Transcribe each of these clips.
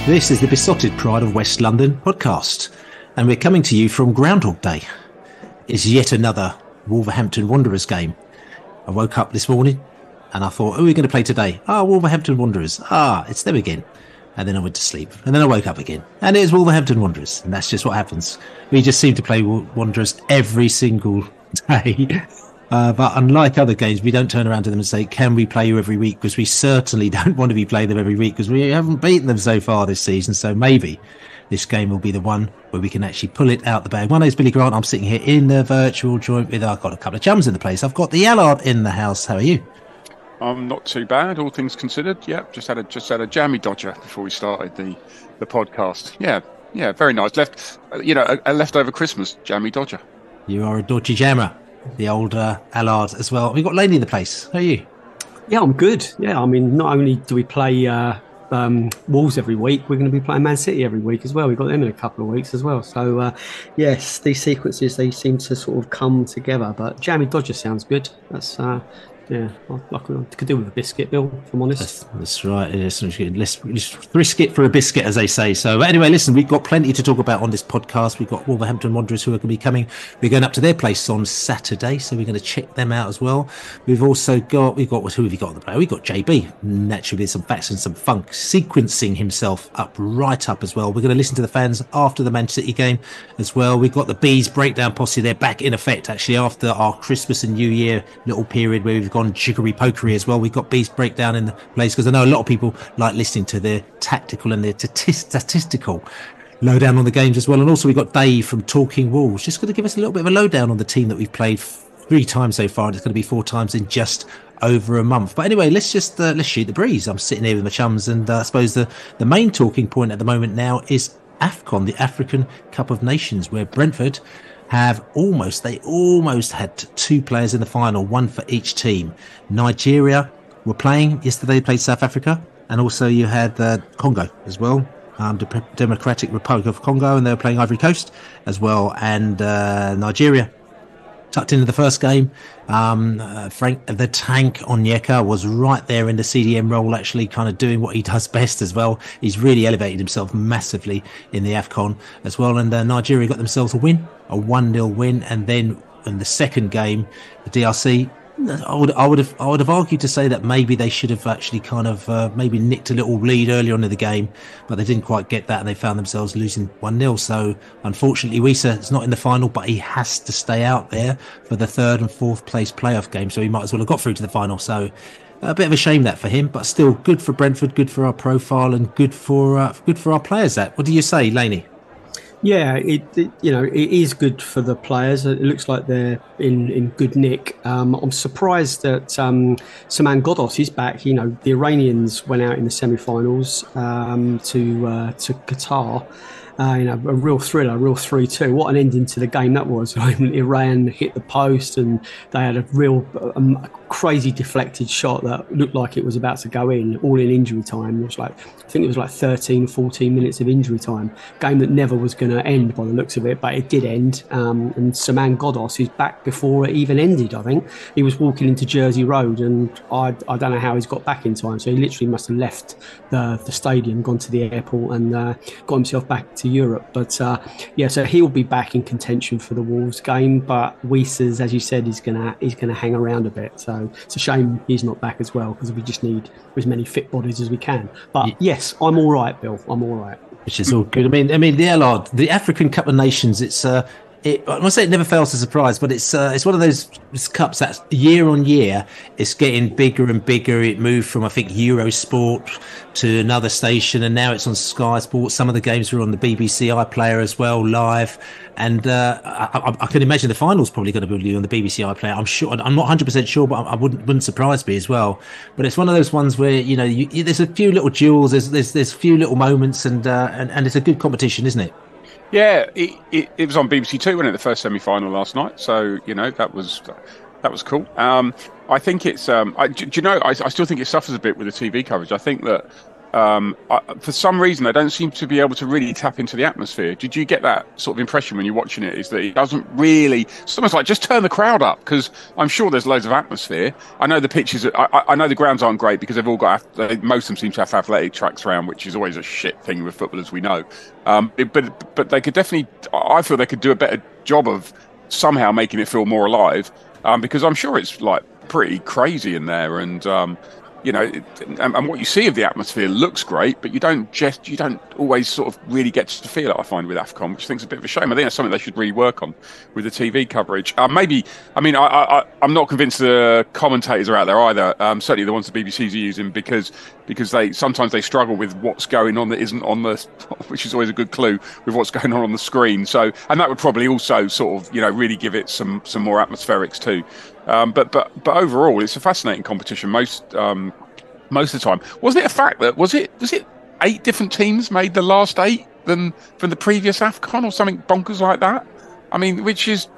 This is the Besotted Pride of West London podcast, and we're coming to you from Groundhog Day. It's yet another Wolverhampton Wanderers game. I woke up this morning and I thought, who are we going to play today? Wolverhampton Wanderers. It's them again. And then I went to sleep, and then I woke up again, and it was Wolverhampton Wanderers, and that's just what happens. We just seem to play Wanderers every single day. But unlike other games, we don't turn around to them and say, can we play you every week? Because we certainly don't want to be playing them every week, because we haven't beaten them so far this season. So maybe this game will be the one where we can actually pull it out the bag. My name's Billy Grant. I'm sitting here in the virtual joint with, I've got a couple of chums in the place. I've got the Allard in the house. How are you? I'm not too bad, all things considered. Yeah, just had a jammy dodger before we started the podcast. Yeah, very nice. A leftover Christmas jammy dodger. You are a dodgy jammer. The old Allard as well. We've got Laney in the place. How are you? Yeah, I'm good. Yeah, I mean, not only do we play Wolves every week, we're going to be playing Man City every week as well. We've got them in a couple of weeks as well. So, yes, these sequences, they seem to sort of come together. But Jammy Dodger sounds good. That's... I could do with a biscuit, Bill, if I'm honest. That's right. Let's risk it for a biscuit, as they say. So anyway, listen, we've got plenty to talk about on this podcast. We've got Wolverhampton Wanderers who are going to be coming. We're going up to their place on Saturday, so we're going to check them out as well. We've got who have you got on the play? We've got JB, naturally with some facts and some funk, sequencing himself right up as well. We're going to listen to the fans after the Man City game as well. We've got the Bees breakdown posse. They're back in effect, actually, after our Christmas and New Year little period where we've gone jiggery pokery as well. We've got Beast breakdown in the place because I know a lot of people like listening to their tactical and their statistical lowdown on the games as well. And also we've got Dave from Talking Wolves, just going to give us a little bit of a lowdown on the team that we've played 3 times so far, and it's going to be 4 times in just over a month. But anyway, let's shoot the breeze. I'm sitting here with my chums, and I suppose the main talking point at the moment now is AFCON, the African Cup of Nations, where Brentford almost had 2 players in the final, 1 for each team. Nigeria were playing yesterday, they played South Africa, and also you had Congo as well, the Democratic Republic of Congo, and they were playing Ivory Coast as well. And Nigeria tucked into the first game. Frank the Tank Onyeka was right there in the CDM role, actually kind of doing what he does best as well. He's really elevated himself massively in the AFCON as well. And Nigeria got themselves a 1-0 win. And then in the second game, the DRC, I would have argued to say that maybe they should have actually kind of maybe nicked a little lead early on in the game, but they didn't quite get that, and they found themselves losing 1-0. So unfortunately, Wissa is not in the final, but he has to stay out there for the 3rd and 4th place playoff game. So he might as well have got through to the final. So a bit of a shame that for him, but still good for Brentford, good for our profile, and good for our players. What do you say, Laney? Yeah, it is good for the players. It looks like they're in good nick. I'm surprised that Onyeka and Ghoddos is back. The Iranians went out in the semi-finals to Qatar. A real thriller, a real 3-2. What an ending to the game that was. Iran hit the post, and they had a real crazy deflected shot that looked like it was about to go in, all in injury time. I think it was like 13, 14 minutes of injury time. Game that never was going to end by the looks of it, but it did end. And Onyeka and Ghoddos is back before it even ended, I think. He was walking into Jersey Road, and I don't know how he's got back in time. So he literally must have left the stadium, gone to the airport, and got himself back to Europe. But so he'll be back in contention for the Wolves game. But Wissa, as you said, is gonna hang around a bit. So it's a shame he's not back as well, because we just need as many fit bodies as we can. But yes, I'm all right, Bill. I'm all right. Which is all good. I mean, the Allard, the African Cup of Nations. I must say it never fails to surprise, but it's one of those cups that year on year it's getting bigger and bigger. It moved from, I think, Eurosport to another station, and now it's on Sky Sports. Some of the games are on the BBC iPlayer as well, live. And I can imagine the final's probably going to be on the BBC iPlayer. I'm sure. I'm not 100% sure, but I wouldn't surprise me as well. But it's one of those ones where there's a few little jewels, there's a few little moments, and it's a good competition, isn't it? Yeah, it was on BBC Two, wasn't it, the first semi-final last night? So that was cool. I think it's I still think it suffers a bit with the TV coverage. I think that for some reason, they don't seem to be able to really tap into the atmosphere. Did you get that sort of impression when you're watching it? Is that it doesn't really? It's almost like just turn the crowd up, because I'm sure there's loads of atmosphere. I know the pitches. I know the grounds aren't great because they've all got. Most of them seem to have athletic tracks around, which is always a shit thing with football, as we know. But they could definitely. I feel they could do a better job of somehow making it feel more alive, because I'm sure it's like pretty crazy in there, and and what you see of the atmosphere looks great, but you don't always sort of really get to feel it, I find, with AFCON, which I think is a bit of a shame. I think that's something they should really work on with the TV coverage. I'm not convinced the commentators are out there either. Certainly the ones the BBC's are using, because they sometimes struggle with what's going on that isn't on the, which is always a good clue with what's going on the screen. So, and that would probably also sort of really give it some more atmospherics too. But overall, it's a fascinating competition. Most of the time, wasn't it a fact that was it 8 different teams made the last 8 than from the previous AFCON or something bonkers like that? I mean, which is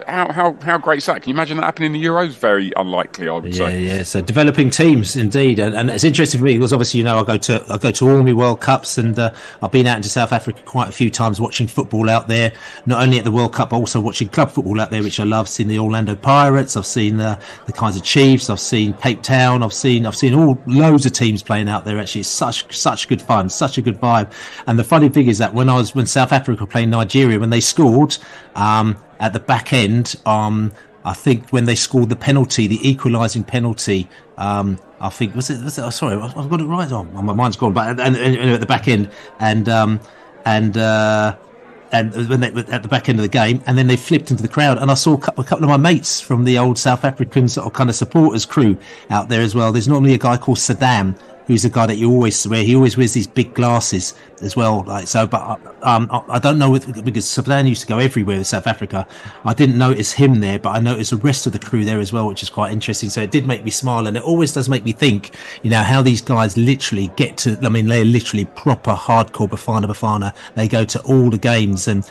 how great is that? Can you imagine that happening in the Euros? Very unlikely, I would say. Yeah. So developing teams indeed, and it's interesting for me because obviously I go to all my World Cups, and I've been out into South Africa quite a few times watching football out there. Not only at the World Cup, but also watching club football out there, which I love. I've seen the Orlando Pirates, I've seen the Kaiser Chiefs, I've seen Cape Town, I've seen all loads of teams playing out there. Actually, it's such good fun, such a good vibe. And the funny thing is that when South Africa were playing Nigeria, when they scored. At the back end, I think when they scored the equalising penalty, I think was it? Sorry, I've got it right. Oh, my mind's gone. But and at the back end, and when they at the back end of the game, and then they flipped into the crowd, and I saw a couple of my mates from the old South African sort of kind of supporters crew out there as well. There's normally a guy called Saddam, who's a guy that you always wear. He always wears these big glasses as well. Like so, but I don't know because Saddam used to go everywhere in South Africa. I didn't notice him there, but I noticed the rest of the crew there as well, which is quite interesting. So it did make me smile, and it always does make me think, how these guys literally get to. I mean, they're literally proper hardcore Bafana. They go to all the games, and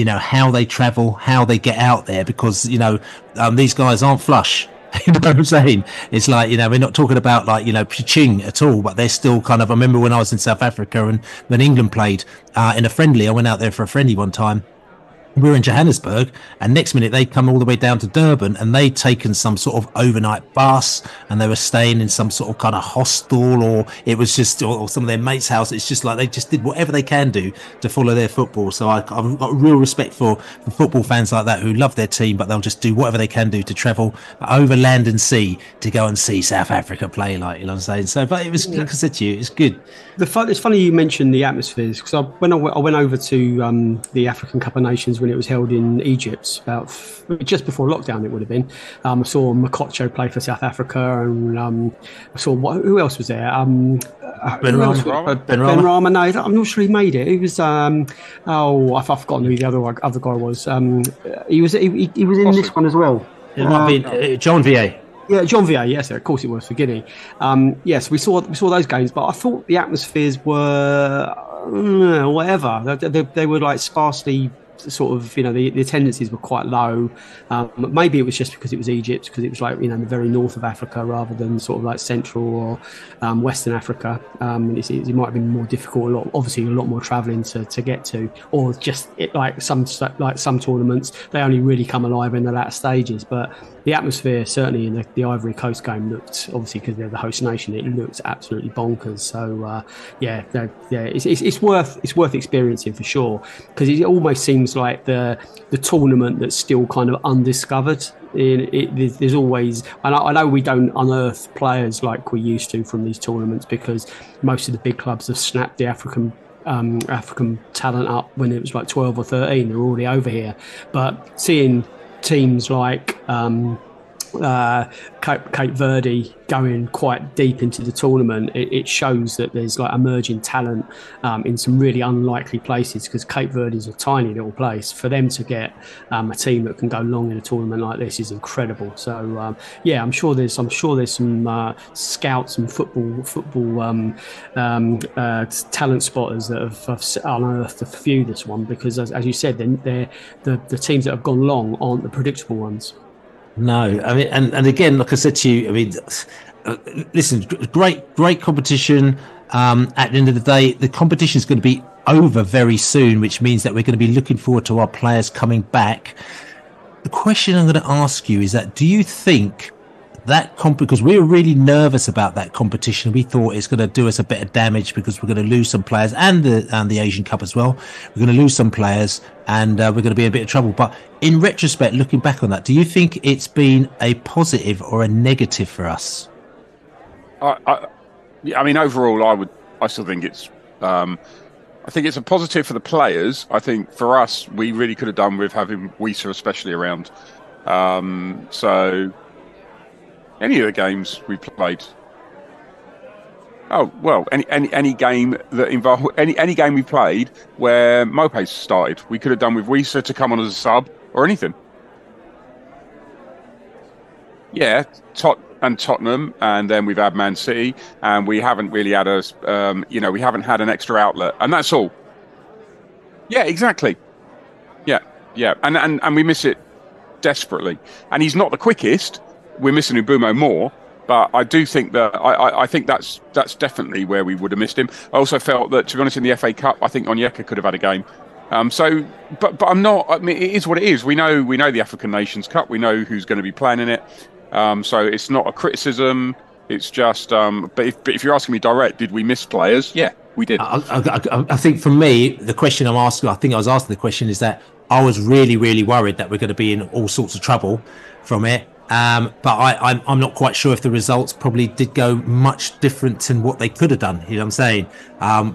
how they travel, how they get out there, because these guys aren't flush. You know what I'm saying? It's like, we're not talking about like, Piching at all, but they're still kind of, I remember when I was in South Africa and when England played in a friendly, I went out there for a friendly one time. We were in Johannesburg, and next minute they come all the way down to Durban, and they'd taken some sort of overnight bus, and they were staying in some sort of kind of hostel, or it was just or some of their mates' house. It's just like they just did whatever they can do to follow their football. So I've got real respect for football fans like that who love their team, but they'll just do whatever they can do to travel over land and sea to go and see South Africa play. Like, what I'm saying. So, but it was, like I said to you, it's good. It's funny you mentioned the atmospheres, because when I went over to the African Cup of Nations when it was held in Egypt about just before lockdown, it would have been. I saw Makocho play for South Africa, and I saw who else was there? Ben Rama. No, I'm not sure he made it. He was I've forgotten who the other guy was. He was in this one as well. It might be John VA. Yeah, John VA. Yes, of course it was for Guinea. Yes, we saw those games, but I thought the atmospheres were whatever. They were like sparsely sort of, the attendances were quite low. Maybe it was just because it was Egypt, because it was like, the very north of Africa rather than sort of like central or Western Africa. It might have been more difficult, obviously a lot more travelling to get to, or just like some tournaments, they only really come alive in the latter stages. But the atmosphere, certainly in the Ivory Coast game, looked, obviously because they're the host nation, it looked absolutely bonkers. So it's worth experiencing for sure, because it almost seems like the tournament that's still kind of undiscovered. There's always, and I know we don't unearth players like we used to from these tournaments, because most of the big clubs have snapped the African talent up when it was like 12 or 13. They're already over here. But seeing teams like Cape Verde going quite deep into the tournament, it shows that there's like emerging talent in some really unlikely places, because Cape Verde is a tiny little place. For them to get a team that can go long in a tournament like this is incredible. So I'm sure there's some scouts and football talent spotters that have unearthed a few this one, because as you said, they're the teams that have gone long aren't the predictable ones. No, I mean, and again, like I said to you, I mean, listen, great competition. At the end of the day, the competition is going to be over very soon, which means that we're going to be looking forward to our players coming back. The question I'm going to ask you is that, do you think that because we were really nervous about that competition, we thought it's going to do us a bit of damage because we're going to lose some players and the Asian Cup as well. We're going to lose some players and we're going to be in a bit of trouble. But in retrospect, looking back on that, do you think it's been a positive or a negative for us? I mean, overall, I still think it's. I think it's a positive for the players. I think for us, we really could have done with having Wissa especially around. So any of the games we played. Oh well, any game that involved any game we played where Maupay started, we could have done with Wissa to come on as a sub or anything. Yeah, Tottenham, and then we've had Man City, and we haven't really had we haven't had an extra outlet, and that's all. Yeah, exactly. Yeah, and we miss it desperately. And he's not the quickest. We're missing Mbeumo more, but I do think that I think that's definitely where we would have missed him. I also felt that, to be honest, in the FA Cup, I think Onyeka could have had a game. But I'm not. I mean, it is what it is. We know the African Nations Cup. We know who's going to be playing in it. So it's not a criticism. It's just. But if you're asking me direct, did we miss players? Yeah, we did. I think for me, the question I'm asking, I think I was asking the question, is that I was really, really worried that we're going to be in all sorts of trouble from it. But I'm not quite sure if the results probably did go much different than what they could have done. You know what I'm saying?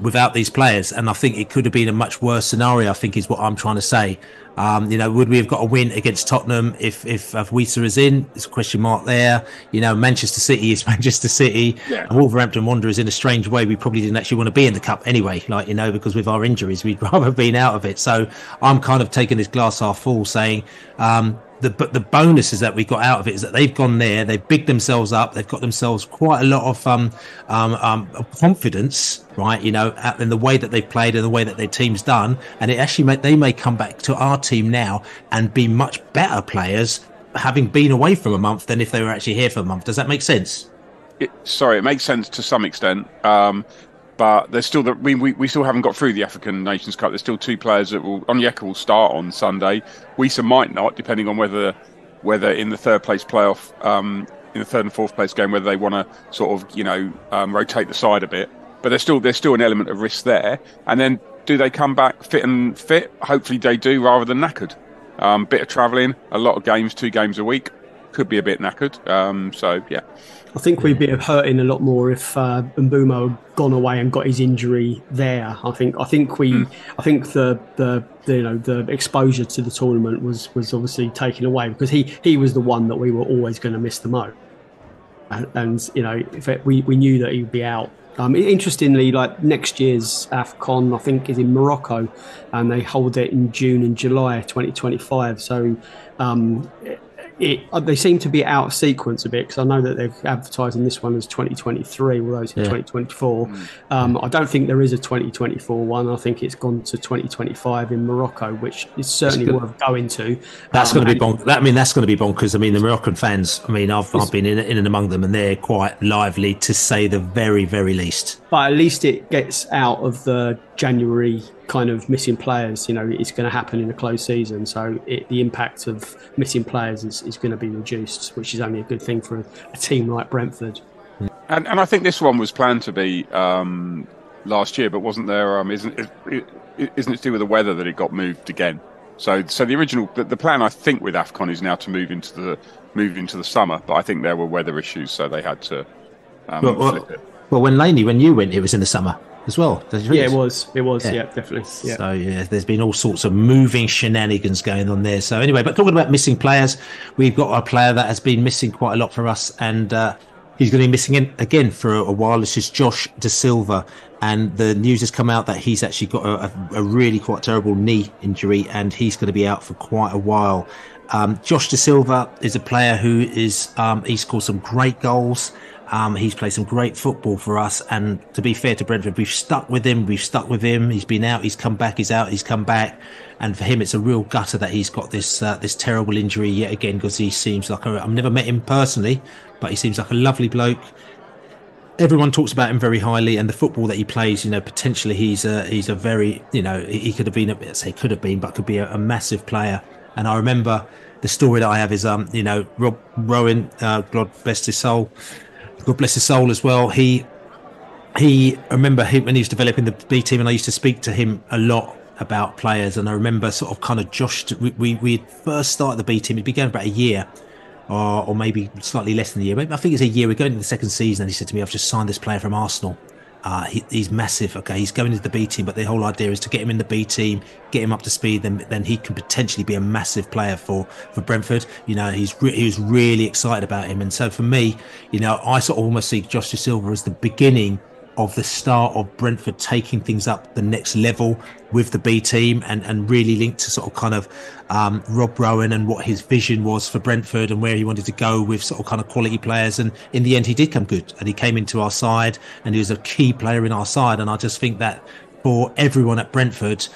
Without these players, and I think it could have been a much worse scenario, I think is what I'm trying to say. Would we have got a win against Tottenham if Wissa is in? There's a question mark there. Manchester City is Manchester City, and Wolverhampton Wanderers, in a strange way, we probably didn't actually want to be in the cup anyway. Because with our injuries, we'd rather have been out of it. So I'm kind of taking this glass half full, saying. The bonuses that we got out of it is that they've gone there, they've bigged themselves up, they've got themselves quite a lot of confidence, right? In the way that they've played and the way that their team's done, and it actually they may come back to our team now and be much better players, having been away from a month, than if they were actually here for a month. Does that make sense? It makes sense to some extent. But there's still we still haven't got through the African Nations Cup. There's still two players that Onyeka will start on Sunday. Wissa might not, depending on whether in the third place playoff, in the third and fourth place game, whether they want to sort of rotate the side a bit. But there's still an element of risk there. And then do they come back fit? Hopefully they do, rather than knackered. Bit of travelling, a lot of games, 2 games a week, could be a bit knackered. I think we'd be hurting a lot more if Mbeumo had gone away and got his injury there. I think the exposure to the tournament was obviously taken away, because he was the one that we were always going to miss the most. And we knew that he would be out. Interestingly, next year's AFCON, I think, is in Morocco, and they hold it in June and July 2025. So. They seem to be out of sequence a bit, because I know that they're advertising this one as 2023, although it's in 2024. I don't think there is a 2024 one. I think it's gone to 2025 in Morocco, which is certainly worth going to. That's going to be bonkers. That's going to be bonkers. I mean, the Moroccan fans, I've been in and among them, and they're quite lively, to say the very, very least. But at least it gets out of the January kind of missing players. It's going to happen in a closed season, so the impact of missing players is going to be reduced, which is only a good thing for a team like Brentford. And I think this one was planned to be last year, but wasn't there? Isn't it to do with the weather that it got moved again? So the original the plan, I think, with AFCON is now to move into the summer, but I think there were weather issues, so they had to flip it. Well, when you went, it was in the summer as well. Yeah, it was. Yeah, definitely. Yeah. So there's been all sorts of moving shenanigans going on there. So anyway, but talking about missing players, we've got a player that has been missing quite a lot for us, and he's going to be missing again for a while. This is Josh DaSilva, and the news has come out that he's actually got a really quite terrible knee injury, and he's going to be out for quite a while. Josh DaSilva is a player who is he scored some great goals. He's played some great football for us, and to be fair to Brentford, we've stuck with him. He's been out, he's come back, he's out, he's come back, and for him, it's a real gutter that he's got this terrible injury yet again, because he seems like I've never met him personally, but he seems like a lovely bloke. Everyone talks about him very highly, and the football that he plays, potentially he's a very, he could have been, but could be a massive player. And I remember the story that I have is, Rob Rowan, God bless his soul as well. I remember him when he was developing the B team, and I used to speak to him a lot about players. And I remember sort of kind of Josh, we first started the B team, it'd been going about a year. Or maybe slightly less than a year. Maybe, I think it's a year. We're going into the second season, and he said to me, "I've just signed this player from Arsenal. He's massive. Okay, he's going into the B team, but the whole idea is to get him in the B team, get him up to speed. Then he can potentially be a massive player for Brentford. He was really excited about him. And so for me, I sort of almost see Josh DaSilva as the beginning of the start of Brentford taking things up the next level with the B team, and really linked to sort of kind of Rob Rowan and what his vision was for Brentford and where he wanted to go with sort of kind of quality players. And in the end, he did come good, and he came into our side, and he was a key player in our side. And I just think that for everyone at Brentford,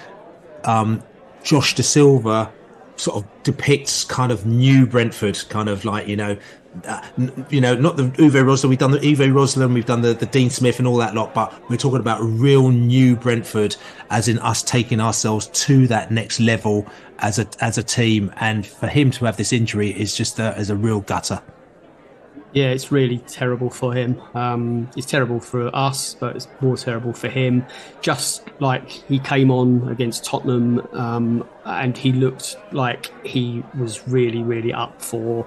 Josh DaSilva sort of depicts kind of new Brentford, kind of like, not the Uwe Rosler. We've done the Uwe Rosler, and we've done the Dean Smith and all that lot, but we're talking about real new Brentford, as in us taking ourselves to that next level as a team. And for him to have this injury is just as a real gutter. Yeah, it's really terrible for him. It's terrible for us, but it's more terrible for him. Just like he came on against Tottenham, and he looked like he was really, really up for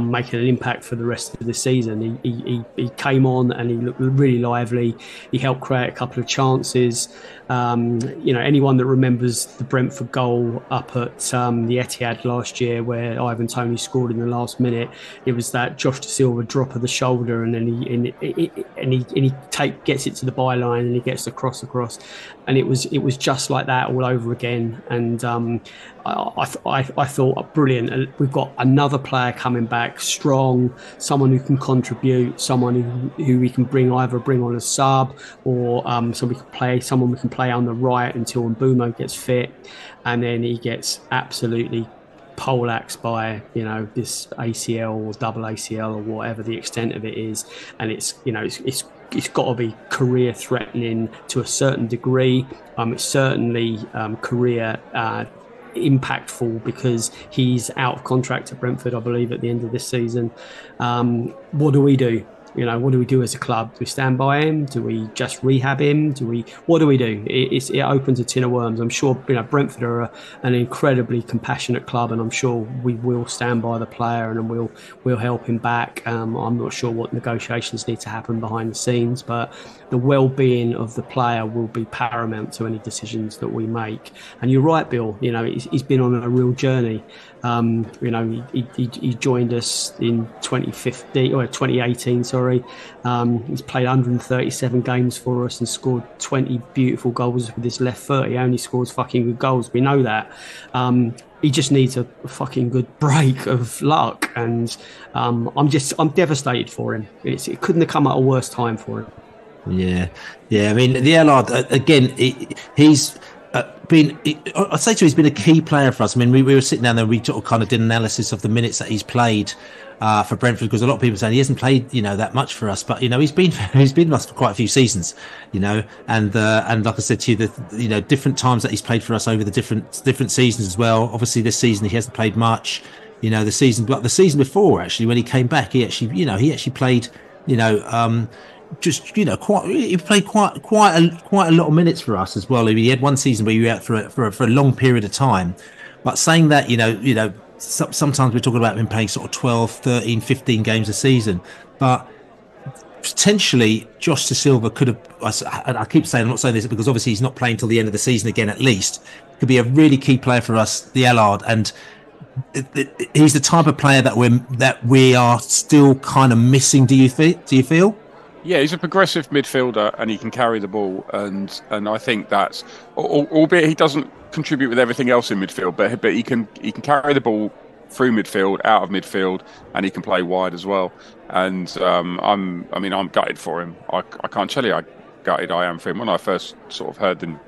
making an impact for the rest of the season. He came on and he looked really lively. He helped create a couple of chances. Anyone that remembers the Brentford goal up at the Etihad last year, where Ivan Toney scored in the last minute, it was that Josh DaSilva drop of the shoulder, and then he gets it to the byline, and he gets the cross across, and it was just like that all over again. And I thought, brilliant. We've got another player coming back strong, someone who can contribute, someone who we can bring on a sub, or someone we can play on the right until Mbeumo gets fit, and then he gets absolutely poleaxed by this ACL or double ACL or whatever the extent of it is, and it's got to be career threatening to a certain degree. It's certainly career impactful, because he's out of contract at Brentford, I believe, at the end of this season. What do we do? What do we do as a club? Do we stand by him? Do we just rehab him? What do we do? It opens a tin of worms. I'm sure Brentford are an incredibly compassionate club, and I'm sure we will stand by the player, and we'll help him back. I'm not sure what negotiations need to happen behind the scenes, but the well-being of the player will be paramount to any decisions that we make. And you're right, Bill. He's been on a real journey. He joined us in 2018. Sorry, he's played 137 games for us and scored 20 beautiful goals with his left foot. He only scores fucking good goals. We know that. He just needs a fucking good break of luck, and I'm devastated for him. It couldn't have come at a worse time for him. Yeah. I mean, the Allard again. He's I'd say he's been a key player for us. I mean, we were sitting down there, we sort of kind of did an analysis of the minutes that he's played for Brentford, because a lot of people are saying he hasn't played that much for us, but he's been with us for quite a few seasons, and like I said to you, different times that he's played for us over the different seasons as well. Obviously this season he hasn't played much, the season before, actually, when he came back, he actually played he played quite a lot of minutes for us as well. He had one season where he was out for a long period of time. But saying that, sometimes we're talking about him playing sort of 12, 13, 15 games a season. But potentially Josh DaSilva could have, I keep saying, I'm not saying this because obviously he's not playing till the end of the season again, at least, could be a really key player for us, the Allard. And he's the type of player that we are still kind of missing. Do you feel? Yeah, he's a progressive midfielder, and he can carry the ball, and I think that's, albeit he doesn't contribute with everything else in midfield, but he can carry the ball through midfield, out of midfield, and he can play wide as well. And I'm gutted for him. I can't tell you how gutted I am for him. When I first sort of heard them,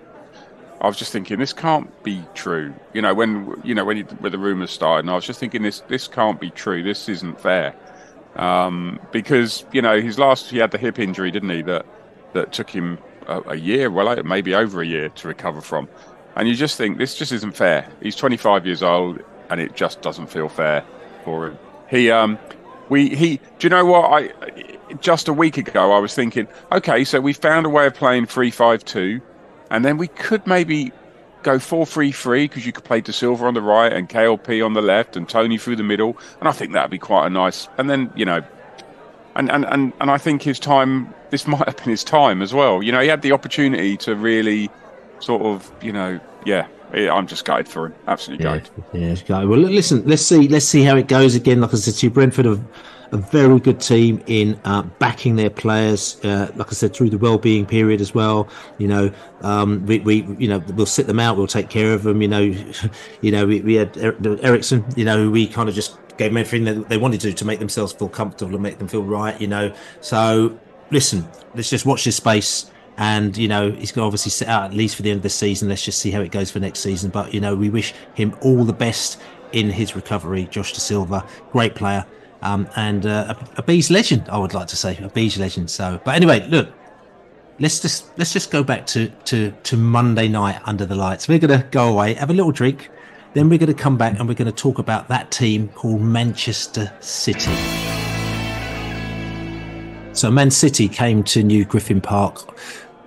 I was just thinking, this can't be true. When the rumours started, and I was just thinking, this can't be true. This isn't fair. Because he had the hip injury, didn't he? That took him a year, maybe over a year to recover from. And you just think, this just isn't fair. He's 25 years old, and it just doesn't feel fair for him. Do you know what? Just a week ago, I was thinking, okay, so we found a way of playing 3-5-2. And then we could maybe go 4-3-3 because you could play DaSilva on the right and KLP on the left and Tony through the middle. And I think that'd be quite a nice. And then and I think his time. This might have been his time as well. He had the opportunity to really sort of. I'm just gutted for him. Absolutely gutted. Yeah. Well, listen. Let's see how it goes again. Like I said to you, Brentford have a very good team in backing their players. Like I said, through the well-being period as well. We'll sit them out. We'll take care of them. We had Ericsson. We kind of just gave them everything that they wanted to make themselves feel comfortable and make them feel right. So listen, let's just watch this space. And, he's going to obviously sit out at least for the end of the season. Let's just see how it goes for next season. But, we wish him all the best in his recovery. Josh DaSilva, great player. And a Bees legend, I would like to say, a Bees legend. So, but anyway, look, let's just go back to Monday night under the lights. We're going to go away, have a little drink, then we're going to come back and we're going to talk about that team called Manchester City. So, Man City came to New Griffin Park.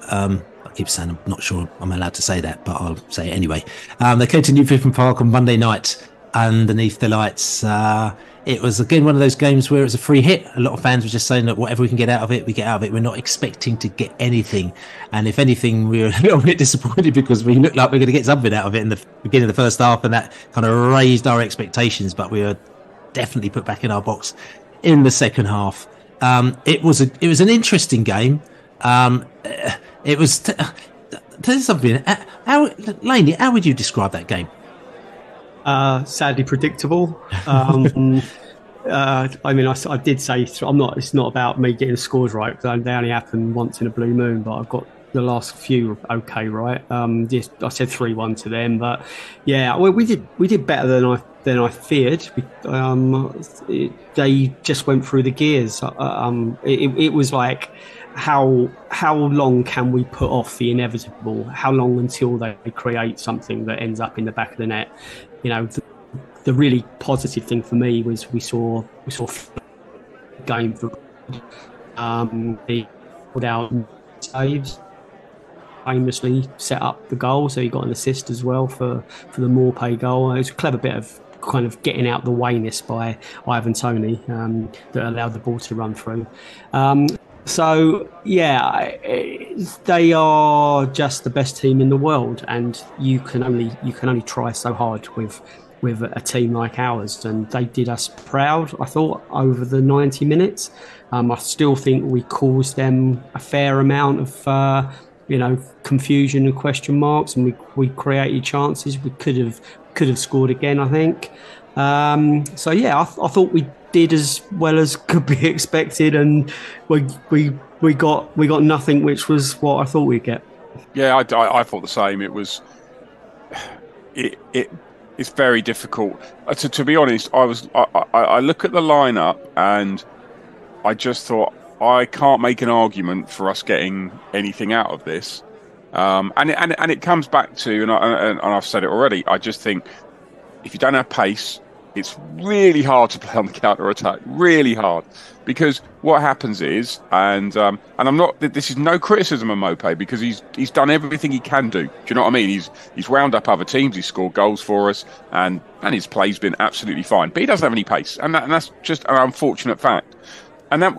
I keep saying I'm not sure I'm allowed to say that, but I'll say it anyway. They came to New Griffin Park on Monday night underneath the lights. It was, again, one of those games where it was a free hit. A lot of fans were just saying that whatever we can get out of it, we get out of it. We're not expecting to get anything. And if anything, we were a little bit disappointed because we looked like we were going to get something out of it in the beginning of the first half, and that kind of raised our expectations. But we were definitely put back in our box in the second half. It was an interesting game. It was... Tell us something. Laney, how would you describe that game? Sadly predictable. I did say it's not about me getting the scores right, because they only happen once in a blue moon, but I've got the last few okay right. I said 3-1 to them, but yeah, we did better than I feared. They just went through the gears. It was like, how long can we put off the inevitable? How long until they create something that ends up in the back of the net? The really positive thing for me was we saw going for without saves, famously set up the goal, so he got an assist as well for the Maupay goal. It was a clever bit of kind of getting out the wayness by Ivan Toney that allowed the ball to run through. So yeah, they are just the best team in the world, and you can only try so hard with a team like ours, and they did us proud, I thought, over the 90 minutes. I still think we caused them a fair amount of confusion and question marks, and we created chances. We could have scored again, I think. So yeah, I thought we did as well as could be expected, and we got nothing, which was what I thought we'd get. Yeah, I thought the same. It's very difficult. To be honest, I look at the lineup and I just thought, I can't make an argument for us getting anything out of this. And it comes back to, and I've said it already, I just think if you don't have pace, it's really hard to play on the counter attack. Really hard, because what happens is, and I'm not. This is no criticism of Maupay, because he's done everything he can do. Do you know what I mean? He's wound up other teams. He's scored goals for us, and his play's been absolutely fine. But he doesn't have any pace, and that's just an unfortunate fact.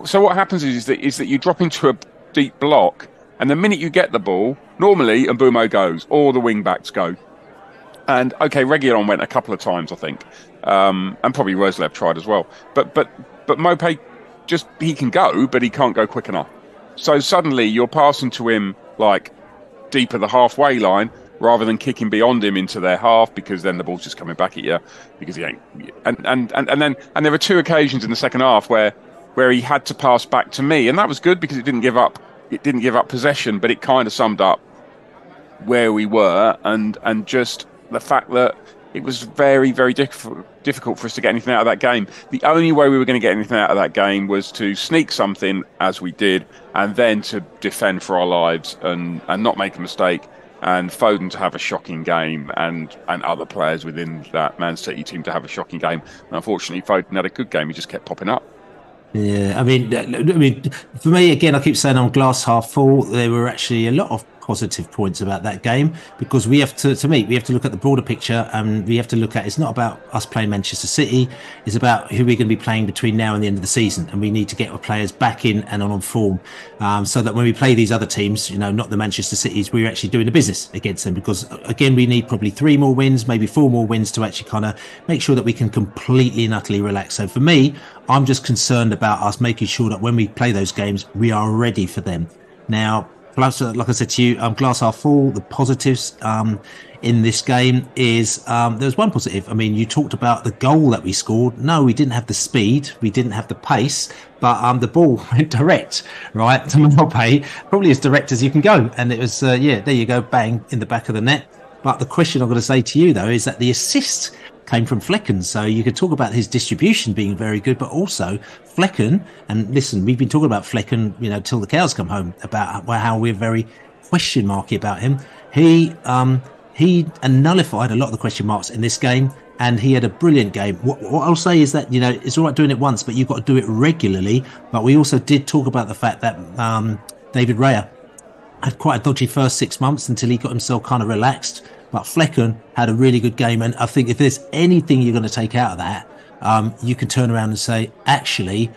So what happens is that you drop into a deep block, and the minute you get the ball, normally Mbeumo goes, or the wing backs go. And okay, Reguilon went a couple of times, I think. And probably Roslev tried as well. But Maupay, he can go, but he can't go quick enough. So suddenly you're passing to him like deep at the halfway line, rather than kicking beyond him into their half, because then the ball's just coming back at you because he ain't. And there were 2 occasions in the second half where he had to pass back to me, and that was good because it didn't give up possession, but it kind of summed up where we were, and just the fact that it was very, very difficult for us to get anything out of that game. The only way we were going to get anything out of that game was to sneak something, as we did, and then to defend for our lives and not make a mistake. And Foden to have a shocking game, and other players within that Man City team to have a shocking game. And unfortunately, Foden had a good game. He just kept popping up. Yeah, I mean, for me, again, I keep saying I'm glass half full. There were actually a lot of positive points about that game, because we have to look at the broader picture, and we have to look at, it's not about us playing Manchester City, it's about who we're going to be playing between now and the end of the season, and we need to get our players back in and on form, so that when we play these other teams, not the Manchester Cities, we're actually doing the business against them. Because again, we need probably 3 more wins, maybe 4 more wins to actually kind of make sure that we can completely and utterly relax. So for me, I'm just concerned about us making sure that when we play those games, we are ready for them. Now, plus, like I said to you, glass half full. The positives in this game is there's one positive. I mean, you talked about the goal that we scored. No, we didn't have the speed, we didn't have the pace, but the ball went direct, right, to Maupay, probably as direct as you can go. And it was, there you go, bang, in the back of the net. But the question I've got to say to you, though, is that the assist came from Flecken. So you could talk about his distribution being very good, but also Flecken, and listen, we've been talking about Flecken, till the cows come home, about how we're very question marky about him. He nullified a lot of the question marks in this game, and he had a brilliant game. What I'll say is that, it's all right doing it once, but you've got to do it regularly. But we also did talk about the fact that David Raya had quite a dodgy first 6 months until he got himself kind of relaxed. But Flecken had a really good game, and I think if there's anything you're going to take out of that, you can turn around and say, actually,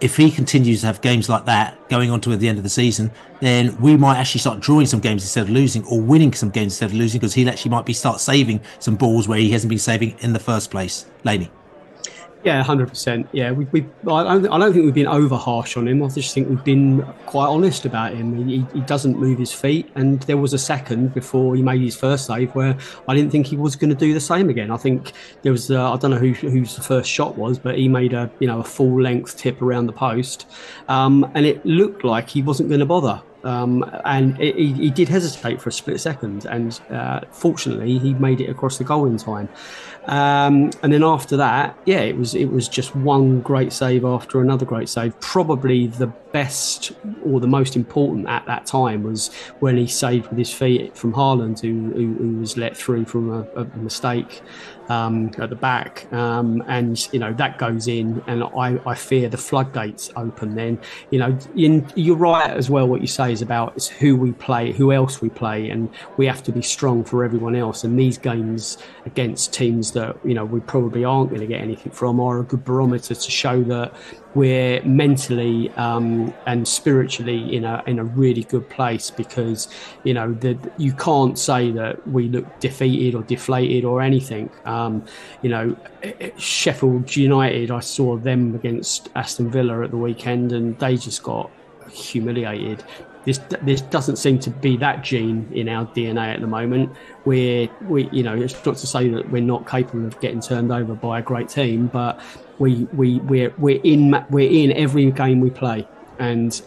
if he continues to have games like that going on to the end of the season, then we might actually start drawing some games instead of losing, or winning some games instead of losing, because he'll actually might start saving some balls where he hasn't been saving in the first place. Laney. Yeah, 100%. Yeah, I don't think we've been over harsh on him. I just think we've been quite honest about him. He doesn't move his feet, and there was a second before he made his first save where I didn't think he was going to do the same again. I think there was I don't know whose the first shot was, but he made a full length tip around the post, and it looked like he wasn't going to bother. And he did hesitate for a split second, and fortunately he made it across the goal in time. And then after that, it was just one great save after another great save. Probably the best or the most important at that time was when he saved with his feet from Haaland, who was let through from a mistake at the back, and that goes in, and I fear the floodgates open then. You're right as well. What you say is about it's who we play, who else we play, and we have to be strong for everyone else. And these games against teams that we probably aren't going to get anything from are a good barometer to show that we're mentally and spiritually in a really good place, because you can't say that we look defeated or deflated or anything. Sheffield United, I saw them against Aston Villa at the weekend, and they just got humiliated. This doesn't seem to be that gene in our DNA at the moment. We it's not to say that we're not capable of getting turned over by a great team, but we're in every game we play, and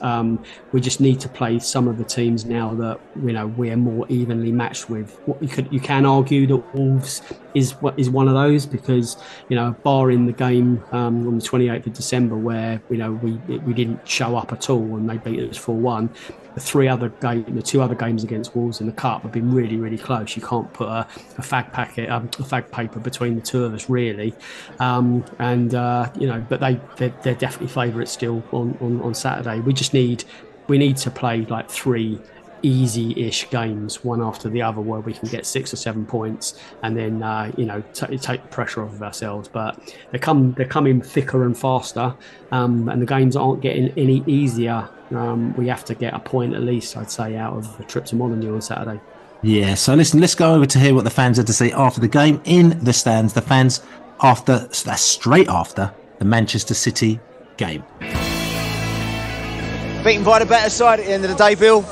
we just need to play some of the teams now that we're more evenly matched with. You can argue that Wolves is one of those, because barring the game on the 28th of December where we didn't show up at all and they beat us 4-1. The 2 other games against Wolves in the cup have been really, really close. You can't put a fag paper between the 2 of us, really. But they're definitely favourites still on Saturday. We need to play like 3 easy-ish games, one after the other, where we can get 6 or 7 points, and then take the pressure off of ourselves. But they're coming thicker and faster, and the games aren't getting any easier. We have to get a point at least, I'd say, out of the trip to Molineux on Saturday. Yeah, so listen, let's go over to hear what the fans had to say after the game in the stands. The fans straight after the Manchester City game. Beaten by the better side at the end of the day, Bill.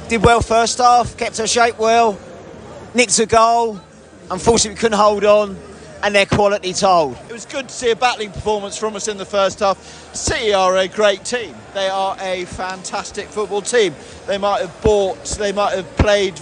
Did well first half, kept her shape well. nicked a goal. Unfortunately, we couldn't hold on, and their quality told. It was good to see a battling performance from us in the first half. City are a great team. They are a fantastic football team. They might have played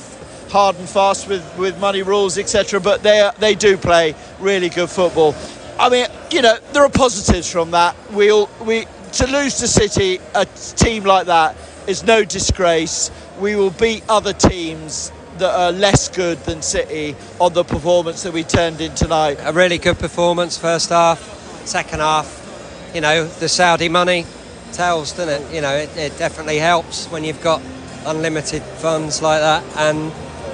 hard and fast with money rules, etc., but they do play really good football. I mean, there are positives from that. To lose to City, a team like that, is no disgrace. We will beat other teams that are less good than City on the performance that we turned in tonight. A really good performance first half. Second half, the Saudi money tells, doesn't it? It definitely helps when you've got unlimited funds like that. And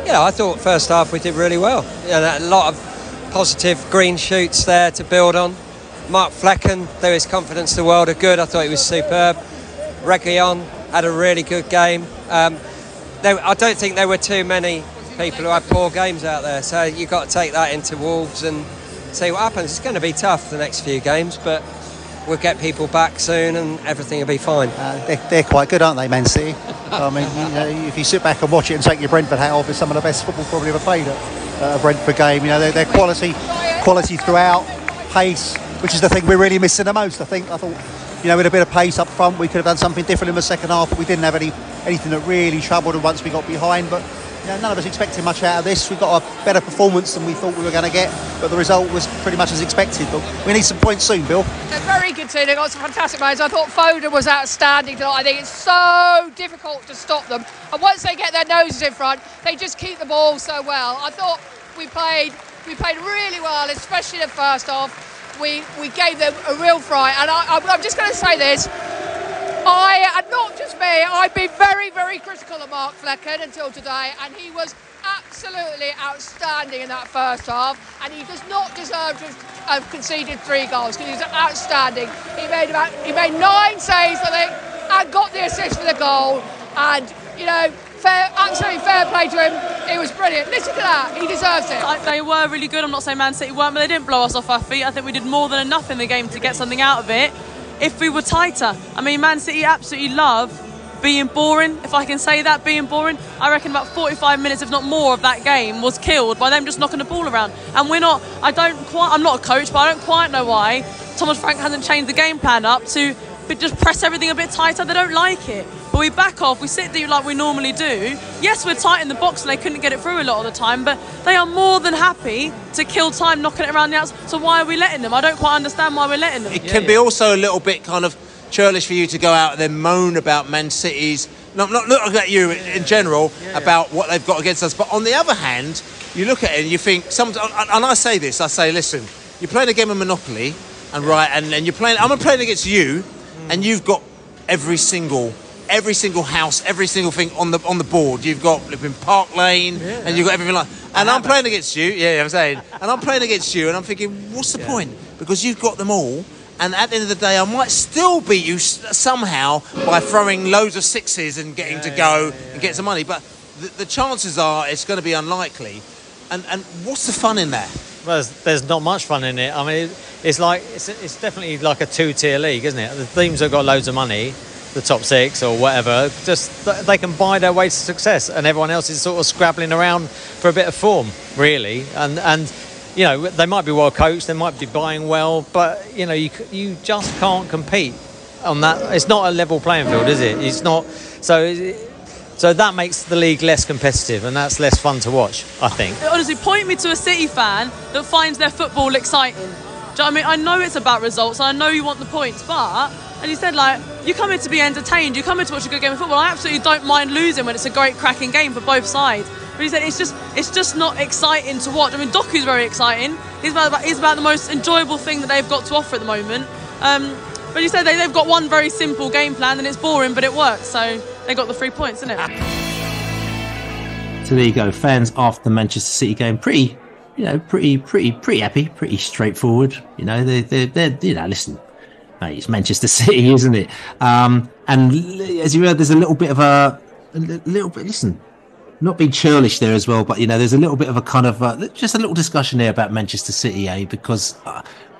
I thought first half we did really well. A lot of positive green shoots there to build on. Mark Flecken, though his confidence the world of good, I thought he was superb. Reguilon had a really good game. I don't think there were too many people who had poor games out there, so you've got to take that into Wolves and see what happens. It's going to be tough the next few games, but we'll get people back soon and everything will be fine. They're quite good, aren't they, Man City? I mean, if you sit back and watch it and take your Brentford hat off, it's some of the best football probably ever played at a Brentford game. They're quality throughout, pace, which is the thing we're really missing the most. I thought, with a bit of pace up front, we could have done something different in the second half, but we didn't have anything that really troubled them once we got behind. But none of us expected much out of this. We got a better performance than we thought we were going to get, but the result was pretty much as expected. But we need some points soon, Bill. A very good team. They got some fantastic players. I thought Foden was outstanding tonight. I think it's so difficult to stop them, and once they get their noses in front, they just keep the ball so well. I thought we played really well, especially in the first half. We gave them a real fright, and I'm just going to say this. And not just me, I've been very, very critical of Mark Flecken until today, and he was absolutely outstanding in that first half, and he does not deserve to have conceded 3 goals because he was outstanding. He made 9 saves, I think, and got the assist for the goal, and absolutely fair play to him. It was brilliant. Listen to that. He deserves it. They were really good. I'm not saying Man City weren't, but they didn't blow us off our feet. I think we did more than enough in the game to get something out of it if we were tighter. I mean, Man City absolutely love being boring, if I can say that, being boring. I reckon about 45 minutes, if not more, of that game was killed by them just knocking the ball around. And I'm not a coach, but I don't quite know why Thomas Frank hasn't changed the game plan up to just press everything a bit tighter. They don't like it. But we back off, we sit there like we normally do. Yes, we're tight in the box and they couldn't get it through a lot of the time, but they are more than happy to kill time knocking it around the outside. So why are we letting them? I don't quite understand why we're letting them. It can be also a little bit kind of churlish for you to go out and then moan about Man City's, not looking at you in general, about what they've got against us. But on the other hand, you look at it and you think, and I say this, listen, you're playing a game of Monopoly, and you're playing, I'm playing against you, and you've got every single house, every single thing on the board. You've got flipping Park Lane, and you've got everything like. And I'm playing against you. Yeah, I'm saying. And I'm playing against you, and I'm thinking, what's the point? Because you've got them all, and at the end of the day, I might still beat you somehow by throwing loads of sixes and getting to go and get some money. But the chances are it's going to be unlikely. And what's the fun in that? Well, there's not much fun in it. I mean, it's definitely like a 2-tier league, isn't it? The teams have got loads of money, the top 6 or whatever, just they can buy their way to success, and everyone else is sort of scrabbling around for a bit of form, really. And they might be well coached, they might be buying well, but you just can't compete on that. It's not a level playing field, is it? It's not. So that makes the league less competitive, and that's less fun to watch, I think. Honestly, point me to a City fan that finds their football exciting. Do you know what I mean? I know it's about results, and I know you want the points, but, and he said, you come here to be entertained, you come here to watch a good game of football. I absolutely don't mind losing when it's a great, cracking game for both sides. But he said it's just not exciting to watch. I mean, Doku's very exciting. He's about the most enjoyable thing that they've got to offer at the moment. But you said they've got one very simple game plan, and it's boring, but it works. So they got the 3 points, didn't it? So there you go, fans after the Manchester City game, pretty happy, pretty straightforward. They're listen, mate, it's Manchester City, isn't it? And as you heard, there's a little bit, listen, not being churlish there as well, but there's a little bit of a kind of just a little discussion there about Manchester City, because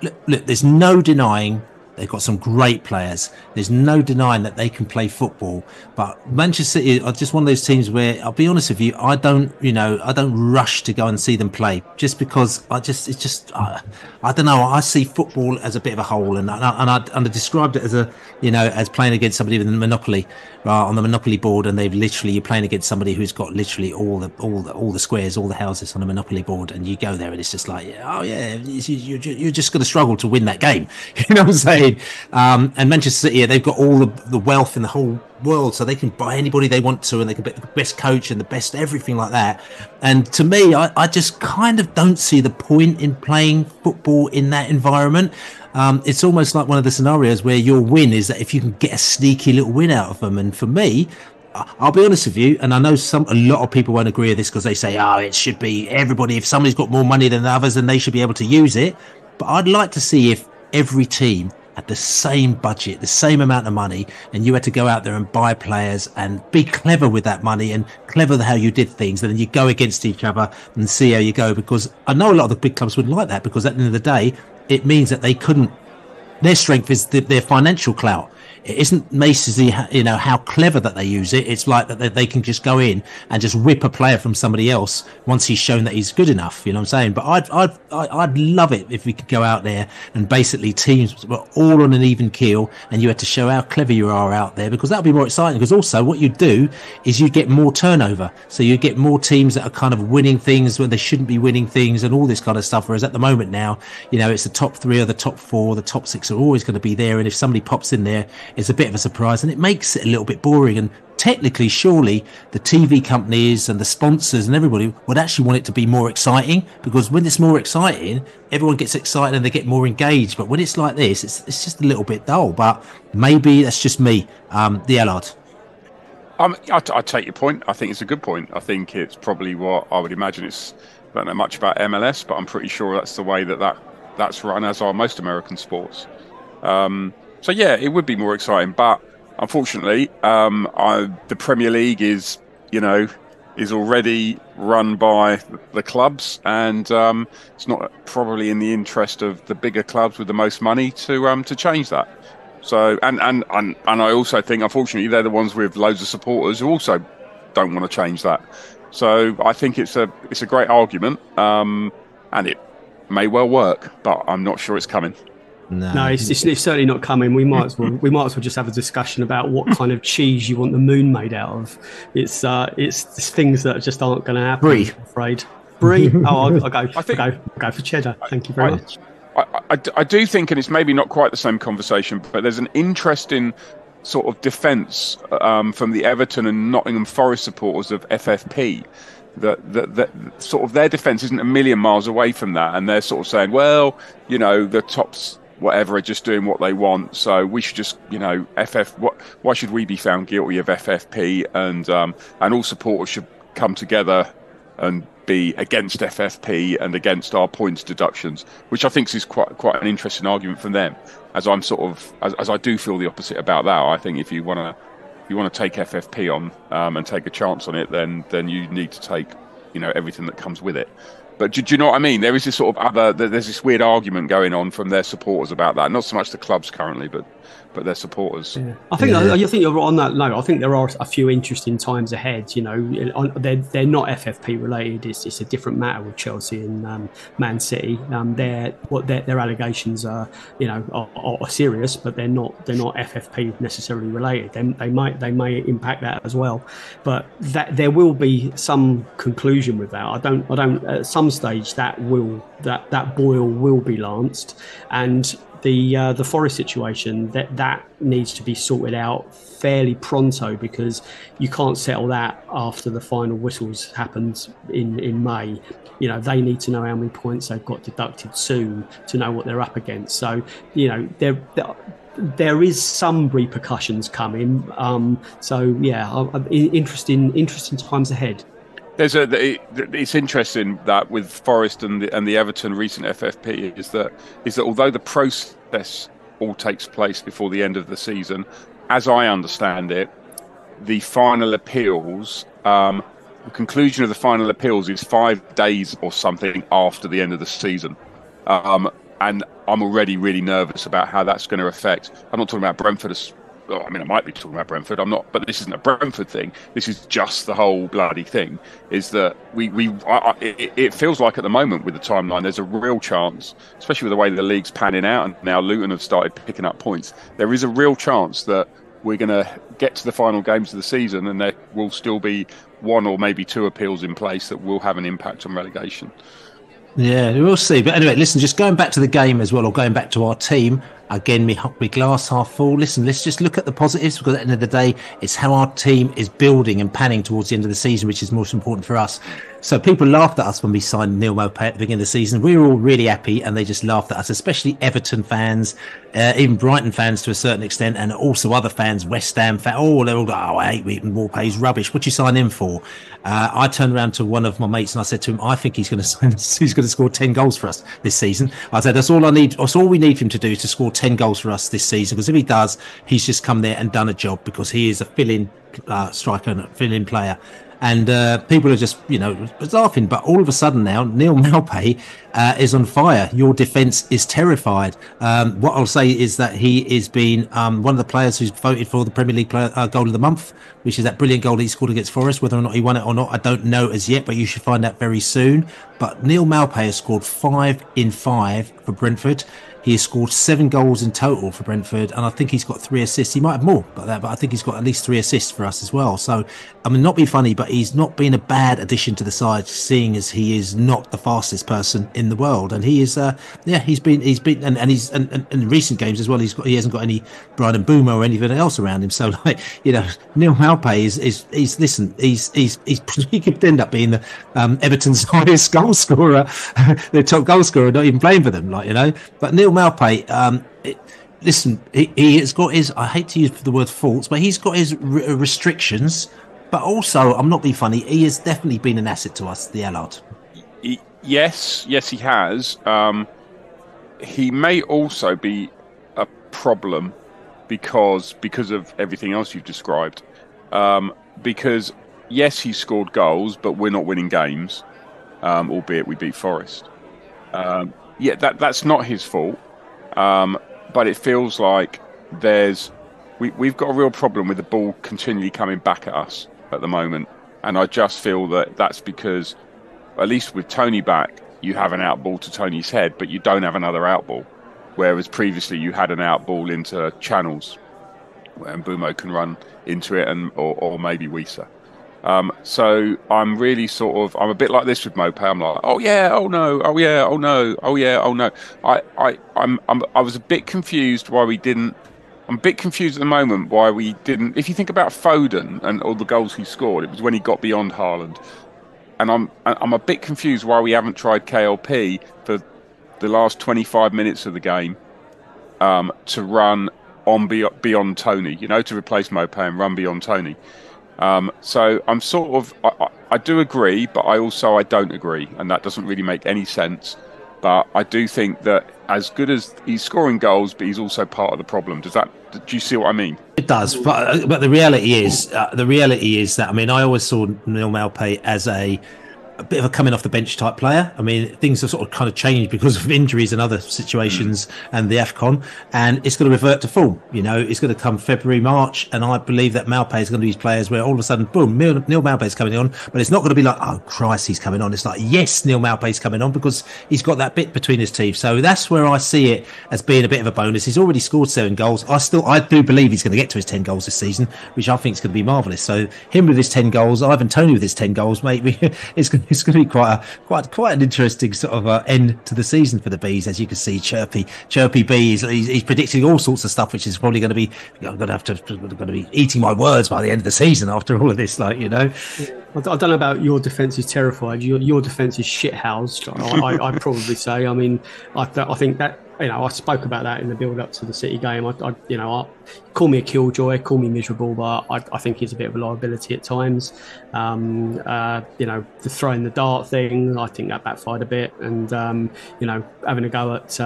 look, there's no denying They've got some great players. There's no denying that they can play football. But Manchester City are just one of those teams where, I'll be honest with you, I don't rush to go and see them play, just because I don't know. I see football as a bit of a whole, and I described it as as playing against somebody with a Monopoly on the Monopoly board, and you're playing against somebody who's got literally all the squares, all the houses on a Monopoly board, and you go there and it's just like, you're just going to struggle to win that game. You know what I'm saying? And Manchester City, they've got all the wealth in the whole world, so they can buy anybody they want to, and they can get the best coach and the best everything like that. And to me, I just kind of don't see the point in playing football in that environment. It's almost like one of the scenarios where your win is that if you can get a sneaky little win out of them. And for me, I'll be honest with you, and I know a lot of people won't agree with this because they say, it should be everybody. If somebody's got more money than others, then they should be able to use it. But I'd like to see if every team had the same budget, the same amount of money, and you had to go out there and buy players and be clever with that money and clever how you did things, and then you go against each other and see how you go. Because I know a lot of the big clubs wouldn't like that, because at the end of the day, it means that they couldn't. Their strength is their financial clout. It isn't basically, how clever that they use it. It's like that they can just go in and just whip a player from somebody else once he's shown that he's good enough. You know what I'm saying? But I'd love it if we could go out there and basically teams were all on an even keel, and you had to show how clever you are out there, because that would be more exciting. Because also what you do is you get more turnover, so you get more teams that are kind of winning things when they shouldn't be winning things, and all this kind of stuff. Whereas at the moment now, it's the top 3 or the top 4, the top 6 are always going to be there, and if somebody pops in there, it's a bit of a surprise, and it makes it a little bit boring. And technically, surely the TV companies and the sponsors and everybody would actually want it to be more exciting, because when it's more exciting, everyone gets excited and they get more engaged. But when it's like this, it's just a little bit dull. But maybe that's just me. The Allard. I take your point. I think it's a good point. I think it's probably what I would imagine. I don't know much about MLS, but I'm pretty sure that's the way that's run, as are most American sports. So yeah, it would be more exciting, but unfortunately, the Premier League is already run by the clubs, and it's not probably in the interest of the bigger clubs with the most money to change that. So, and I also think, unfortunately, they're the ones with loads of supporters who also don't want to change that. So I think it's a great argument, and it may well work, but I'm not sure it's coming. No, it's certainly not coming. We might as well just have a discussion about what kind of cheese you want the moon made out of. It's things that just aren't going to happen. Brie. I'm afraid. Brie. I'll go for cheddar. Thank you very much. I do think, and it's maybe not quite the same conversation, but there's an interesting sort of defence from the Everton and Nottingham Forest supporters of FFP. That sort of their defence isn't a million miles away from that, and they're sort of saying, well, the tops whatever are just doing what they want, so we should just why should we be found guilty of FFP, and all supporters should come together and be against FFP and against our points deductions, which I think is quite an interesting argument from them, as I'm sort of as I do feel the opposite about that. I think if you want to take FFP on and take a chance on it, then you need to take everything that comes with it. But do you know what I mean? There is this sort of there's this weird argument going on from their supporters about that. Not so much the clubs currently, but their supporters. Yeah. I think you're right on that. No, I think there are a few interesting times ahead. They're not FFP related. It's a different matter with Chelsea and Man City. Their allegations are serious, but they're not FFP necessarily related. They may impact that as well, but that there will be some conclusion with that. I don't. At some stage, that boil will be lanced, and the Forest situation that needs to be sorted out fairly pronto, because you can't settle that after the final whistles happens in May. They need to know how many points they've got deducted soon to know what they're up against. So there is some repercussions coming. Interesting times ahead. It's interesting that with Forest and the Everton recent FFP is that although the process all takes place before the end of the season, as I understand it, the final appeals, the conclusion of the final appeals is 5 days or something after the end of the season. and I'm already really nervous about how that's going to affect. I'm not talking about Brentford. I mean, I might be talking about Brentford. I'm not, but this isn't a Brentford thing. This is just the whole bloody thing. Is that it feels like at the moment with the timeline, there's a real chance, especially with the way the league's panning out, and now Luton have started picking up points. There is a real chance that we're going to get to the final games of the season, and there will still be one or maybe two appeals in place that will have an impact on relegation. Yeah, we'll see. But anyway, listen, just going back to the game as well, or going back to our team, again, me glass half full. Listen, let's just look at the positives, because at the end of the day, it's how our team is building and panning towards the end of the season, which is most important for us. So people laughed at us when we signed Neal Maupay at the beginning of the season. We were all really happy, and they just laughed at us, especially Everton fans, even Brighton fans to a certain extent, and also other fans, West Ham fans. Oh, they're all, I hate Maupay's rubbish. What you sign him for? I turned around to one of my mates and I said to him, I think he's going to score 10 goals for us this season. I said, that's all I need. That's all we need him to do, is to score 10 goals for us this season, because if he does, he's just come there and done a job, because he is a fill-in striker and a fill-in player. And people are just, laughing. But all of a sudden now, Neal Maupay is on fire. Your defence is terrified. What I'll say is that he has been one of the players who's voted for the Premier League Goal of the Month, which is that brilliant goal that he scored against Forest. Whether or not he won it or not, I don't know as yet, but you should find out very soon. But Neal Maupay has scored 5 in 5 for Brentford. He has scored 7 goals in total for Brentford, and I think he's got 3 assists. He might have more but I think he's got at least 3 assists for us as well. So, I mean, not be funny, but he's not been a bad addition to the side, seeing as he is not the fastest person in the world. And he is, he's been, and he's, and in recent games as well, he hasn't got any Brian Mbeumo or anything else around him. So, Neal Maupay he could end up being the Everton's highest goal scorer, the top goal scorer, not even playing for them, But Neal Maupay, listen, he has got his, I hate to use the word faults, but he's got his restrictions. But also, I'm not being funny, he has definitely been an asset to us, the Allard. Yes, he has. He may also be a problem because of everything else you've described. Because, yes, he scored goals, but we're not winning games, albeit we beat Forest. That's not his fault. But it feels like we've got a real problem with the ball continually coming back at us at the moment. And I just feel that that's because, at least with Tony back, you have an out ball to Tony's head, but you don't have another out ball. Whereas previously you had an out ball into channels where Mbeumo can run into it, or maybe Wissa. So I'm really I'm a bit like this with Maupay. I'm like, oh yeah, oh no, oh yeah, oh no, oh yeah, oh no. I was a bit confused why we didn't. I'm a bit confused at the moment why we didn't. If you think about Foden and all the goals he scored, it was when he got beyond Haaland. And I'm a bit confused why we haven't tried KLP for the last 25 minutes of the game to run on beyond Tony, to replace Maupay and run beyond Tony. So I'm I do agree, but I don't agree, and that doesn't really make any sense. But I do think that as good as he's scoring goals, but he's also part of the problem. Do you see what I mean? It does, but the reality is that, I mean, I always saw Neal Maupay as a bit of a coming off the bench type player. I mean, things have sort of kind of changed because of injuries and other situations and the AFCON, and it's going to revert to form. It's going to come February, March, and I believe that Maupay is going to be these players where all of a sudden, boom, Neal Maupay is coming on, but it's not going to be like, oh Christ, he's coming on. It's like, yes, Neal Maupay is coming on, because he's got that bit between his teeth. So that's where I see it as being a bit of a bonus. He's already scored 7 goals. I do believe he's going to get to his 10 goals this season, which I think is going to be marvellous. So him with his 10 goals, Ivan Toney with his 10 goals, mate, it's going to be quite an interesting sort of end to the season for the Bees. As you can see, chirpy Bees, he's predicting all sorts of stuff, which is probably going to be, I'm going to be eating my words by the end of the season after all of this, I don't know about your defence is terrified. Your defence is shithoused. I probably say. I mean, I think that, I spoke about that in the build-up to the City game. Call me a killjoy, call me miserable, but I think he's a bit of a liability at times. The throwing the dart thing, I think that backfired a bit, and having a go at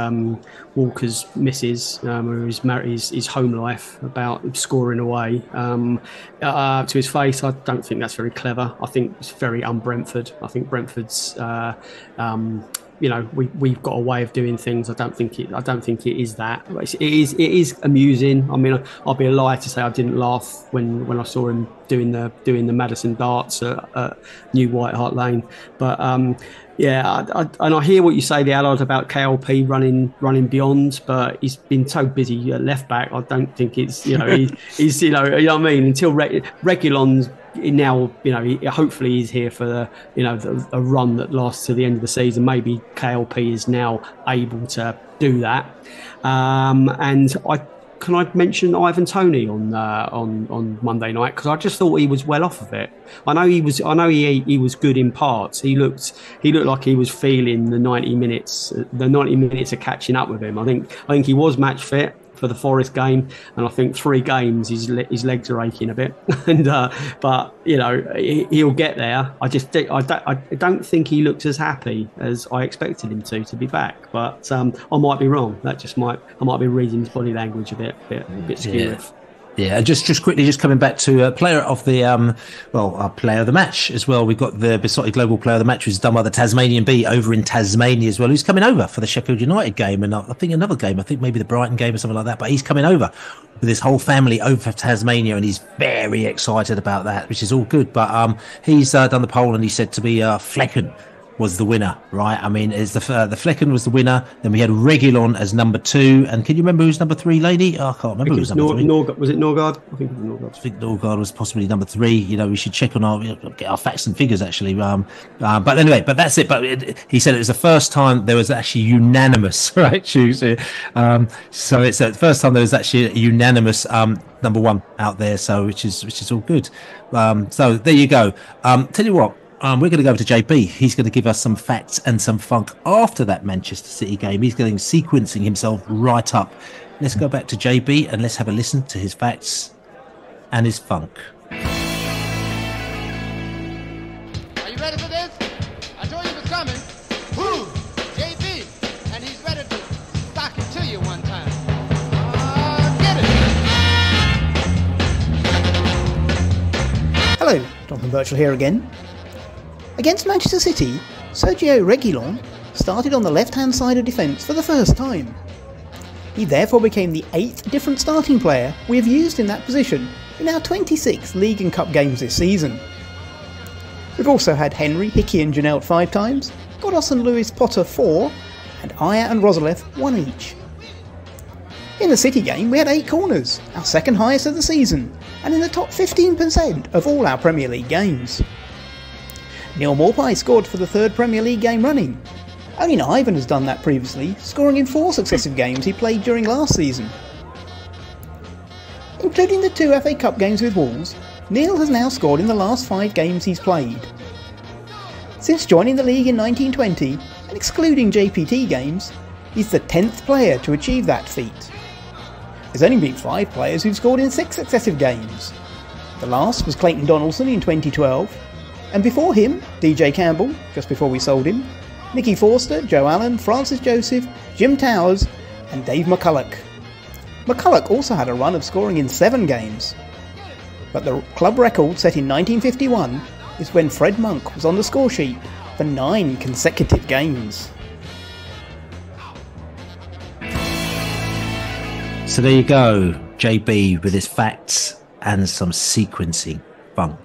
Walker's missus, his home life, about scoring away to his face. I don't think that's very clever. I think it's very un-Brentford. I think Brentford's we've got a way of doing things. I don't think it is that. It is amusing. I mean, I'll be a liar to say I didn't laugh when I saw him doing the Madison darts at New White Hart Lane. But I hear what you say, the Allard, about KLP running beyond, but he's been so busy at left back. I don't think it's he's you know what I mean. Until Reguilon's now, hopefully he's here for a run that lasts to the end of the season. Maybe KLP is now able to do that. Can I mention Ivan Toney on Monday night, because I just thought he was well off of it. I know he was good in parts. He looked like he was feeling the 90 minutes. The 90 minutes of catching up with him. I think he was match fit for the Forest game, and I think 3 games his legs are aching a bit. But he'll get there. I don't think he looks as happy as I expected him to be back. But I might be wrong. I might be reading his body language a bit skewed. Yeah, just quickly, coming back to player of the our player of the match as well. We've got the Besotti Global Player of the Match, who's done by the Tasmanian Bee over in Tasmania as well, who's coming over for the Sheffield United game, and I think another game, I think maybe the Brighton game or something like that. But he's coming over with his whole family over to Tasmania, and he's very excited about that, which is all good. But he's done the poll, and he said to me, Flecken was the winner, right? I mean, the Flecken was the winner. Then we had Reguilon as number 2. And can you remember who's number 3, lady? Oh, I can't remember who was number 3. Was it Norgard? I think it was Norgard. I think Norgard was possibly number 3. We should check on get our facts and figures, actually. But anyway, that's it. But he said it was the first time there was actually unanimous, right, choosing. So it's the first time there was actually a unanimous number 1 out there. So which is all good. So there you go. Tell you what. We're going to go over to JB. He's going to give us some facts and some funk after that Manchester City game. He's going sequencing himself right up. Let's go back to JB and let's have a listen to his facts and his funk. Are you ready for this? I told you it was coming. Who? JB. And he's ready to stock it to you one time. Get it. Hello, Jonathan Birchall here again. Against Manchester City, Sergio Reguilon started on the left-hand side of defence for the first time. He therefore became the 8th different starting player we have used in that position in our 26 League and Cup games this season. We've also had Henry, Hickey and Janelt 5 times, Ghoddos and Lewis Potter 4, and Aya and Rozolev 1 each. In the City game we had 8 corners, our second highest of the season, and in the top 15% of all our Premier League games. Neal Maupay scored for the 3rd Premier League game running. Only Ivan has done that previously, scoring in 4 successive games he played during last season. Including the 2 FA Cup games with Wolves, Neal has now scored in the last 5 games he's played. Since joining the league in 1920, and excluding JPT games, he's the 10th player to achieve that feat. There's only been 5 players who've scored in 6 successive games. The last was Clayton Donaldson in 2012, and before him, DJ Campbell, just before we sold him, Nicky Forster, Joe Allen, Francis Joseph, Jim Towers, and Dave McCulloch. McCulloch also had a run of scoring in 7 games. But the club record set in 1951 is when Fred Monk was on the score sheet for 9 consecutive games. So there you go, JB with his facts and some sequencing funk.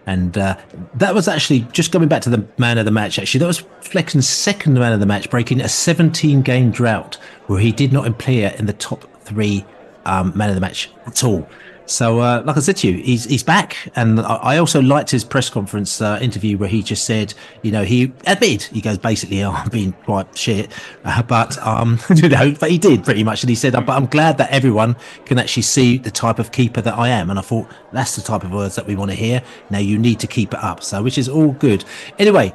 And that was actually, just going back to the man of the match, actually, that was Flecken's 2nd man of the match, breaking a 17-game drought where he did not appear in the top 3 man of the match at all. So, like I said to you, he's back. And I also liked his press conference interview where he just said, he admitted, he goes, basically, I'm being quite shit. But he did pretty much. And he said, but I'm glad that everyone can actually see the type of keeper that I am. And I thought, that's the type of words that we want to hear. Now you need to keep it up. So, which is all good. Anyway,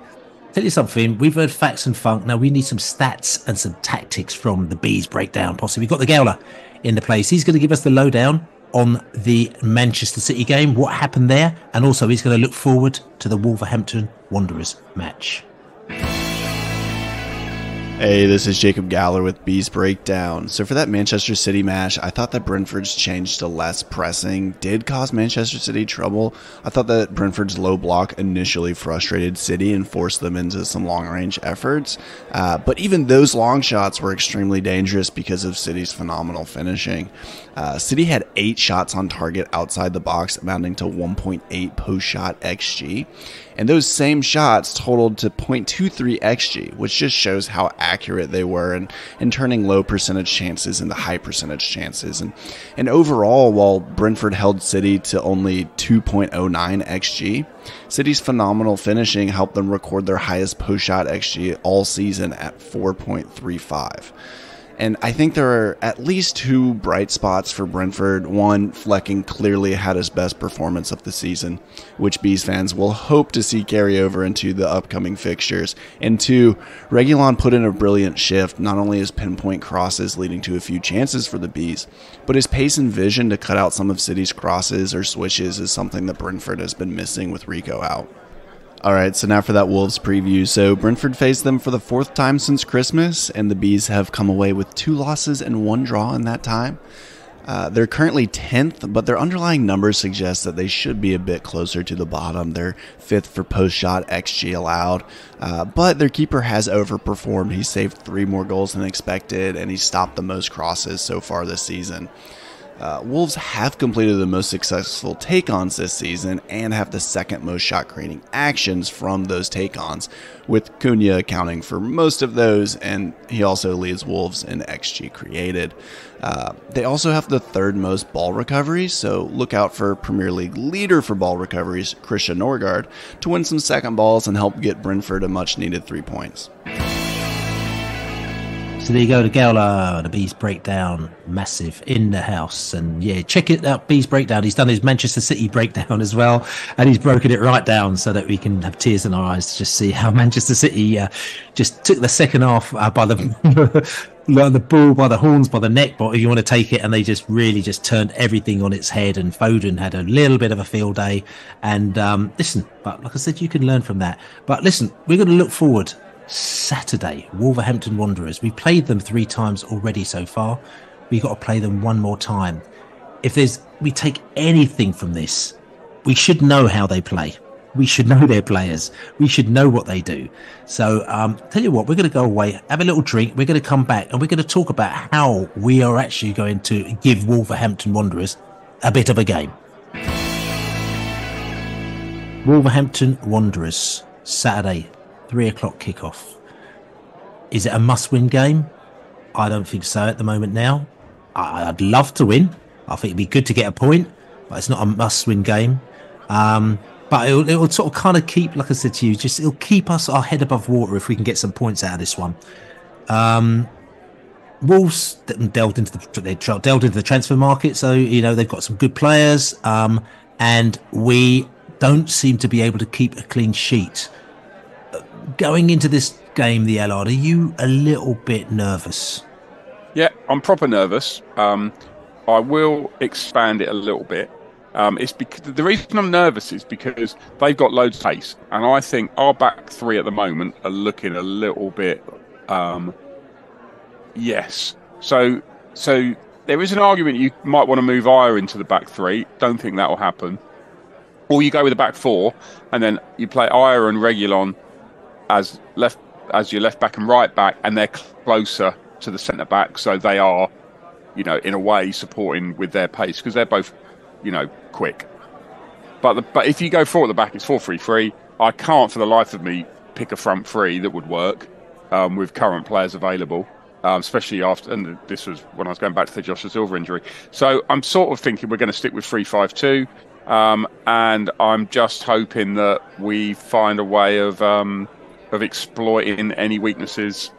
tell you something, we've heard facts and funk. Now we need some stats and some tactics from the Bees breakdown. Possibly we've got the Gowler in the place. He's going to give us the lowdown on the Manchester City game, what happened there, and also he's going to look forward to the Wolverhampton Wanderers match. Hey, this is Jacob Gowler with Bees Breakdown. So for that Manchester City match, I thought that Brentford's change to less pressing did cause Manchester City trouble. I thought that Brentford's low block initially frustrated City and forced them into some long-range efforts. But even those long shots were extremely dangerous because of City's phenomenal finishing. City had 8 shots on target outside the box, amounting to 1.8 post-shot XG. And those same shots totaled to 0.23 XG, which just shows how accurate they were in turning low percentage chances into high percentage chances. And overall, while Brentford held City to only 2.09 XG, City's phenomenal finishing helped them record their highest post-shot XG all season at 4.35. And I think there are at least 2 bright spots for Brentford. One, Flecking clearly had his best performance of the season, which Bees fans will hope to see carry over into the upcoming fixtures. And 2, Reguilón put in a brilliant shift, not only his pinpoint crosses leading to a few chances for the Bees, but his pace and vision to cut out some of City's crosses or switches is something that Brentford has been missing with Rico out. Alright, so now for that Wolves preview. So Brentford faced them for the 4th time since Christmas, and the Bees have come away with 2 losses and 1 draw in that time. They're currently 10th, but their underlying numbers suggest that they should be a bit closer to the bottom. They're 5th for post-shot XG allowed, but their keeper has overperformed. He saved 3 more goals than expected, and he stopped the most crosses so far this season. Wolves have completed the most successful take-ons this season and have the 2nd most shot-creating actions from those take-ons, with Cunha accounting for most of those, and he also leads Wolves in XG created. They also have the 3rd most ball recoveries, so look out for Premier League leader for ball recoveries, Christian Norgard, to win some second balls and help get Brentford a much-needed 3 points. So there you go, the Gowler, the Bees Breakdown, massive in the house. And yeah, check it out, Bees Breakdown. He's done his Manchester City breakdown as well, and he's broken it right down so that we can have tears in our eyes to just see how Manchester City just took the second half by the bull, by the horns, by the neck, but if you want to take it, and they just really just turned everything on its head. And Foden had a little bit of a field day. And listen, but like I said, you can learn from that. But listen, we're going to look forward. Saturday, Wolverhampton Wanderers. We played them 3 times already so far. We've got to play them 1 more time. If we take anything from this, we should know how they play. We should know their players. We should know what they do. So, tell you what, we're going to go away, have a little drink. We're going to come back and we're going to talk about how we are actually going to give Wolverhampton Wanderers a bit of a game. Wolverhampton Wanderers, Saturday, 3 o'clock kickoff. Is it a must-win game? I don't think so at the moment now. I'd love to win. I think it'd be good to get a point, but it's not a must-win game. But it'll sort of kind of keep, like I said to you, it'll keep us our head above water if we can get some points out of this one. Wolves delved into the transfer market, so they've got some good players, and we don't seem to be able to keep a clean sheet. Going into this game, The Allard, are you a little bit nervous? Yeah, I'm proper nervous. I will expand it a little bit. It's because the reason I'm nervous is because they've got loads of pace, and I think our back 3 at the moment are looking a little bit. Yes, so there is an argument you might want to move Aya into the back 3. Don't think that will happen. Or you go with the back 4, and then you play Aya and Reguilón as your left back and right back, and they're closer to the centre back, so they are, in a way supporting with their pace because they're both, quick. But if you go 4 at the back, it's 4-3-3. I can't for the life of me pick a front 3 that would work with current players available, especially after. And this was when I was going back to the Josh DaSilva injury. So I'm sort of thinking we're going to stick with 3-5-2, and I'm just hoping that we find a way of exploiting any weaknesses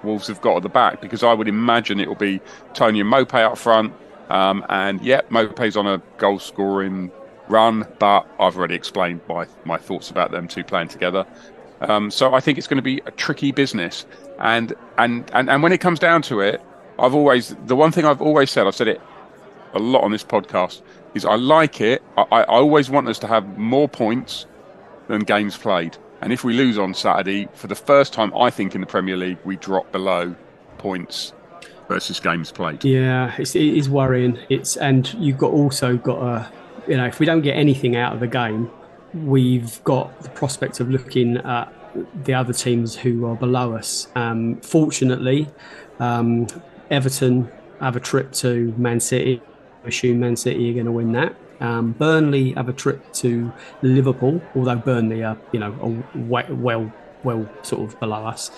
Wolves have got at the back, because I would imagine it will be Tony and Maupay up front, and Maupay's on a goal scoring run, but I've already explained my thoughts about them 2 playing together. So I think it's going to be a tricky business, and when it comes down to it, the one thing I've always said, I've said it a lot on this podcast, is I like it. I always want us to have more points than games played. And if we lose on Saturday, for the first time, I think in the Premier League, we drop below points versus games played. Yeah, it is worrying. And you've also got a, if we don't get anything out of the game, we've got the prospect of looking at the other teams who are below us. Fortunately, Everton have a trip to Man City. I assume Man City are going to win that. Burnley have a trip to Liverpool, although Burnley are, well sort of below us.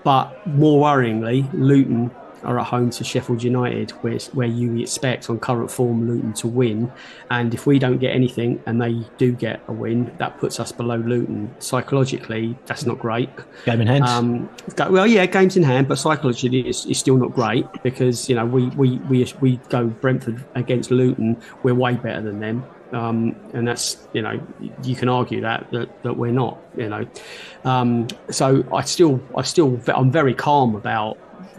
But more worryingly, Luton are at home to Sheffield United, where you expect on current form Luton to win. And if we don't get anything and they do get a win, that puts us below Luton. Psychologically, that's not great. Game in hand. Well, yeah, games in hand, but psychologically it's still not great because, we go Brentford against Luton, we're way better than them. And that's, you can argue that we're not, So I'm very calm about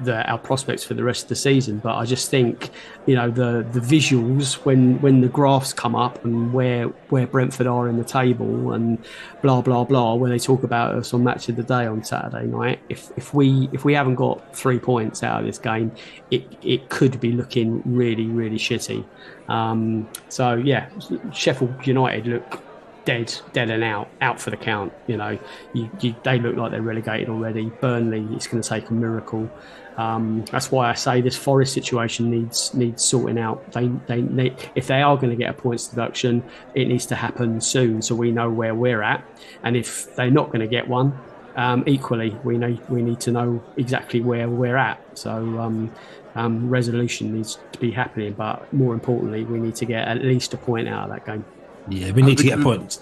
our prospects for the rest of the season, but I just think the visuals when the graphs come up and where Brentford are in the table and blah blah blah, when they talk about us on Match of the Day on Saturday night, if we haven't got 3 points out of this game, it could be looking really really shitty. So yeah, Sheffield United look dead and out for the count. They look like they're relegated already. Burnley, it's going to take a miracle. That's why I say this Forest situation needs sorting out. They if they are going to get a points deduction, it needs to happen soon, so we know where we're at. And if they're not going to get one, equally we need to know exactly where we're at. So resolution needs to be happening, but more importantly, we need to get at least a point out of that game. Yeah, we need to get a point.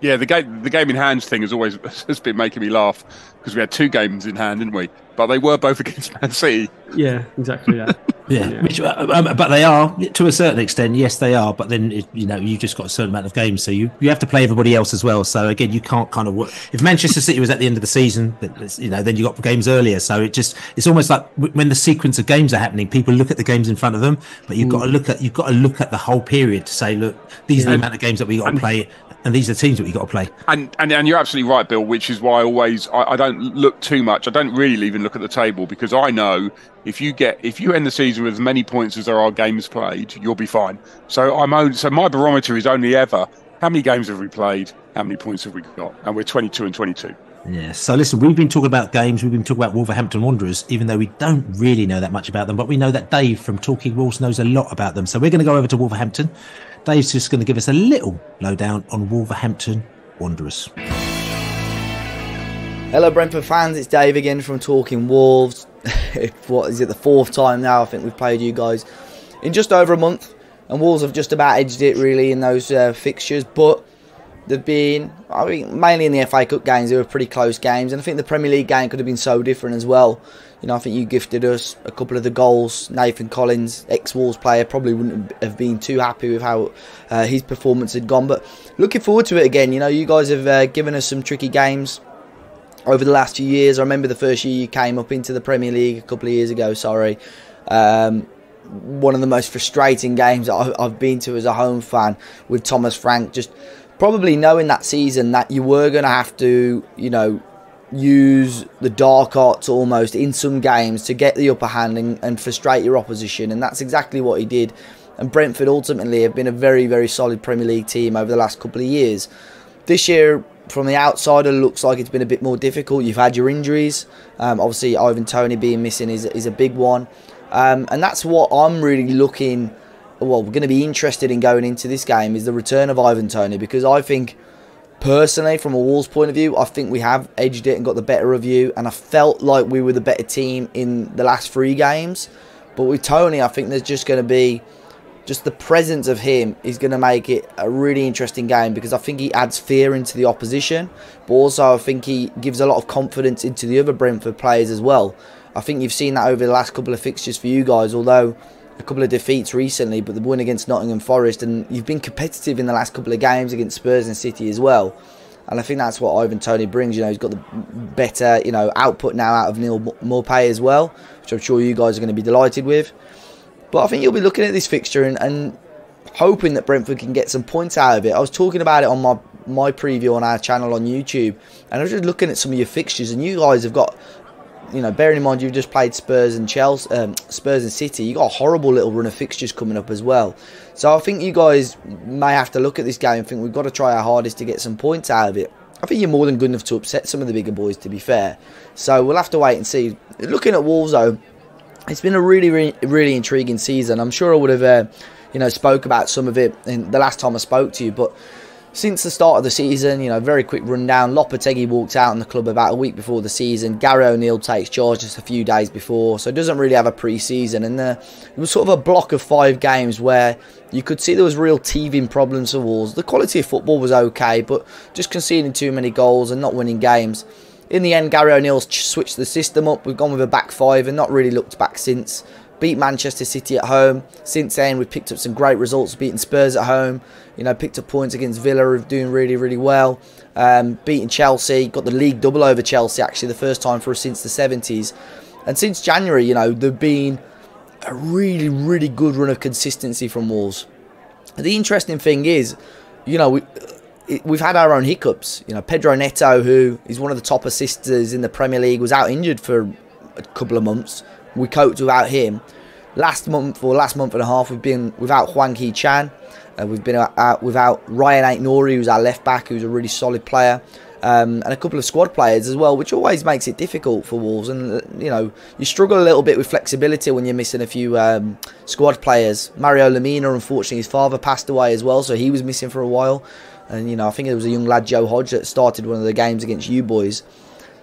Yeah, the game in hands thing has been making me laugh because we had 2 games in hand, didn't we? But they were both against Man City. Yeah, exactly that. Yeah. Which, but they are to a certain extent. Yes, they are. But then you've just got a certain amount of games, so you have to play everybody else as well. So again, you can't kind of work. If Manchester City was at the end of the season, then you got games earlier. So it's almost like when the sequence of games are happening, people look at the games in front of them, but you've got to look at the whole period to say, look, these are the amount of games that we got to play. And these are teams that we got to play. And you're absolutely right, Bill, which is why I don't look too much. I don't really even look at the table because I know if you end the season with as many points as there are games played, you'll be fine. So my barometer is only ever how many games have we played, how many points have we got, and we're 22 and 22. Yeah. So listen, we've been talking about games. We've been talking about Wolverhampton Wanderers, even though we don't really know that much about them. But we know that Dave from Talking Wolves knows a lot about them. So we're going to go over to Wolverhampton. Dave's just going to give us a little lowdown on Wolverhampton Wanderers. Hello Brentford fans, it's Dave again from Talking Wolves. What is it, the 4th time now I think we've played you guys in just over a month, and Wolves have just about edged it really in those fixtures, but they've been, mainly in the FA Cup games, they were pretty close games, and I think the Premier League game could have been so different as well. I think you gifted us a couple of the goals. Nathan Collins, ex-Wolves player, probably wouldn't have been too happy with how his performance had gone. But looking forward to it again. You guys have given us some tricky games over the last few years. I remember the first year you came up into the Premier League a couple of years ago, one of the most frustrating games that I've been to as a home fan with Thomas Frank. Just probably knowing that season that you were going to have to, use the dark arts almost in some games to get the upper hand and frustrate your opposition, and that's exactly what he did. And Brentford ultimately have been a very very solid Premier League team over the last couple of years. This year from the outsider looks like it's been a bit more difficult. You've had your injuries, obviously Ivan Toney being missing is a big one, and that's what I'm really we're going to be interested in going into this game, is the return of Ivan Toney, because I think personally, from a Wolves point of view, I think we have edged it and got the better of you, and I felt like we were the better team in the last 3 games. But with Toney, I think there's just going to be, just the presence of him is going to make it a really interesting game, because I think he adds fear into the opposition, but also I think he gives a lot of confidence into the other Brentford players as well. I think you've seen that over the last couple of fixtures for you guys, although a couple of defeats recently, but the win against Nottingham Forest, and you've been competitive in the last couple of games against Spurs and City as well. And I think that's what Ivan Toney brings. He's got the better, output now out of Neal Maupay as well, which I'm sure you guys are going to be delighted with. But I think you'll be looking at this fixture and hoping that Brentford can get some points out of it. I was talking about it on my preview on our channel on YouTube, and I was just looking at some of your fixtures, and you guys have got, you know, bearing in mind you've just played Spurs and Chelsea, Spurs and City, you got a horrible little run of fixtures coming up as well. So I think you guys may have to look at this game and think we've got to try our hardest to get some points out of it. I think you're more than good enough to upset some of the bigger boys, to be fair. So we'll have to wait and see. Looking at Wolves, though, it's been a really intriguing season. I'm sure I would have, you know, spoke about some of it in the last time I spoke to you, but since the start of the season, you know, very quick rundown. Lopetegui walked out in the club about a week before the season. Gary O'Neill takes charge just a few days before, so doesn't really have a pre-season. And it was sort of a block of 5 games where you could see there was real teething problems for Wolves. The quality of football was okay, but just conceding too many goals and not winning games. In the end, Gary O'Neill's switched the system up. We've gone with a back 5 and not really looked back since. Beat Manchester City at home. Since then, we've picked up some great results, beating Spurs at home. You know, picked up points against Villa, who are doing really well. Beating Chelsea, got the league double over Chelsea, actually, the first time for us since the 70s. And since January, you know, there've been a really good run of consistency from Wolves. The interesting thing is, you know, we've had our own hiccups. You know, Pedro Neto, who is one of the top assisters in the Premier League, was out injured for a couple of months. We coped without him. Last month and a half, we've been without Hwang Hee-chan. We've been without Ryan Ait-Nouri, who's our left back, who's a really solid player. And a couple of squad players as well, which always makes it difficult for Wolves. And, you know, you struggle a little bit with flexibility when you're missing a few squad players. Mario Lemina, unfortunately, his father passed away as well, so he was missing for a while. And, you know, I think it was a young lad, Joe Hodge, that started one of the games against you boys.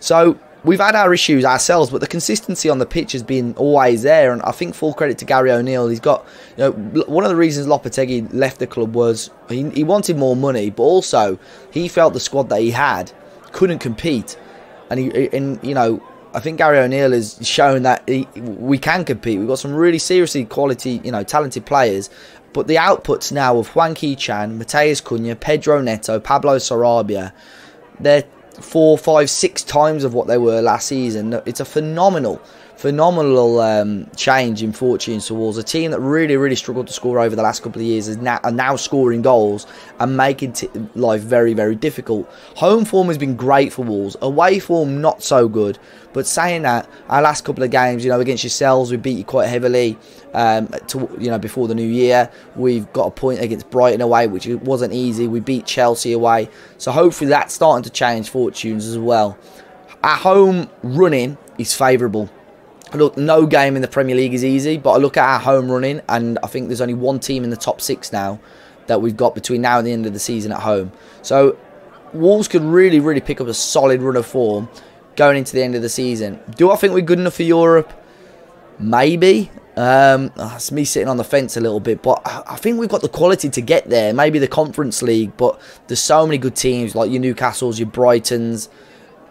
So we've had our issues ourselves, but the consistency on the pitch has been always there. And I think full credit to Gary O'Neill. He's got, you know, one of the reasons Lopetegui left the club was he wanted more money, but also he felt the squad that he had couldn't compete. And you know, I think Gary O'Neill has shown that we can compete. We've got some really seriously quality, you know, talented players. But the outputs now of Hwang Hee-chan, Matheus Cunha, Pedro Neto, Pablo Sarabia, they're 4, 5, 6 times of what they were last season. It's a phenomenal change in fortunes towards a team that really struggled to score over the last couple of years are now scoring goals and making life very very Home form has been great for Wolves. Away form not so good. But saying that, our last couple of games, you know, against yourselves, we beat you quite heavily. You know, before the new year, we've got a point against Brighton away, which wasn't easy. We beat Chelsea away, so hopefully that's starting to change fortunes as well. Our home running is favourable. Look, no game in the Premier League is easy, but I look at our home running, and I think there's only one team in the top 6 now that we've got between now and the end of the season at home. So Wolves could really pick up a solid run of form going into the end of the season. Do I think we're good enough for Europe? Maybe. It's me sitting on the fence a little bit, but I think we've got the quality to get there. Maybe the Conference League, but there's so many good teams like your Newcastles, your Brightons.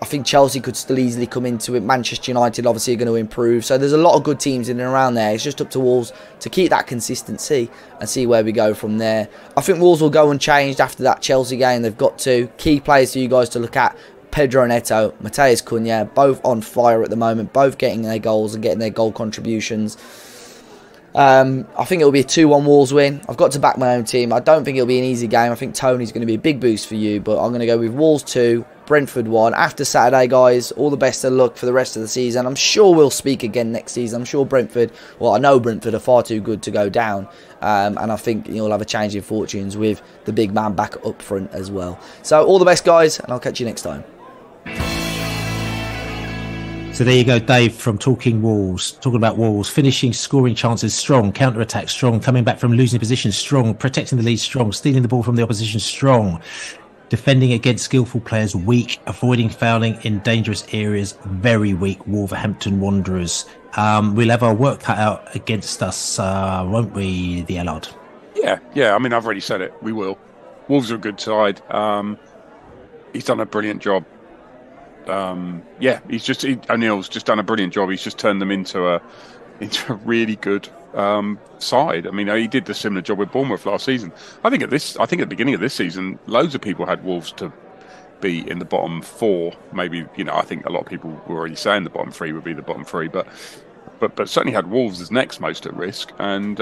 I think Chelsea could still easily come into it. Manchester United obviously are going to improve. So there's a lot of good teams in and around there. It's just up to Wolves to keep that consistency and see where we go from there. I think Wolves will go unchanged after that Chelsea game. They've got to. Key players for you guys to look at: Pedro Neto, Matheus Cunha, both on fire at the moment, both getting their goals and getting their goal contributions. I think it'll be a 2-1 Wolves win. I've got to back my own team. I don't think it'll be an easy game. I think Tony's going to be a big boost for you, but I'm going to go with Wolves 2, Brentford 1. After Saturday, guys, all the best of luck for the rest of the season. I'm sure we'll speak again next season. I'm sure Brentford, well, I know Brentford are far too good to go down, and I think you'll have a change in fortunes with the big man back up front as well. So all the best, guys, and I'll catch you next time. So there you go, Dave, from Talking Wolves, talking about Wolves, finishing, scoring chances strong, counter-attack strong, coming back from losing position strong, protecting the lead strong, stealing the ball from the opposition strong, defending against skillful players weak, avoiding fouling in dangerous areas very weak. Wolverhampton Wanderers. We'll have our work cut out against us, won't we, The Allard? Yeah. I mean, I've already said it. We will. Wolves are a good side. He's done a brilliant job. O'Neill's just done a brilliant job. He's just turned them into a really good side. I mean, he did the similar job with Bournemouth last season. I think at the beginning of this season, loads of people had Wolves to be in the bottom 4. Maybe, you know, I think a lot of people were already saying the bottom 3 would be the bottom 3, but certainly had Wolves as next most at risk. And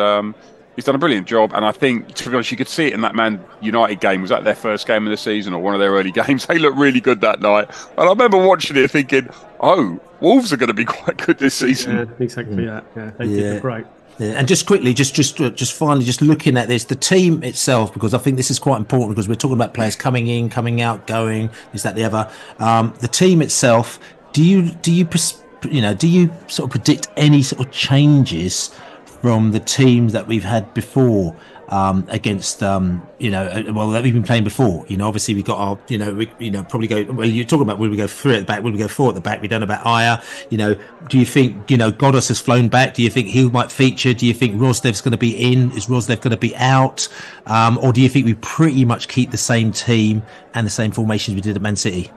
He's done a brilliant job, and I think, to be honest, you could see it in that Man United game. Was that their first game of the season or one of their early games? They looked really good that night. And I remember watching it thinking, oh, Wolves are going to be quite good this season. Yeah, exactly that. Yeah, they did look great. Yeah. And just quickly, just finally, just looking at this, the team itself, because I think this is quite important, because we're talking about players coming in, coming out, going, is that the other? The team itself, do you sort of predict any sort of changes from the teams that we've had before against that we've been playing before? Obviously we've got our probably go, well, you're talking about will we go 3 at the back, will we go 4 at the back, we don't know about Aya. Do you think Ghoddos has flown back? Do you think he might feature? Do you think Rozdev's going to be in? Is Rozdev going to be out? Or do you think we pretty much keep the same team and the same formations we did at Man City?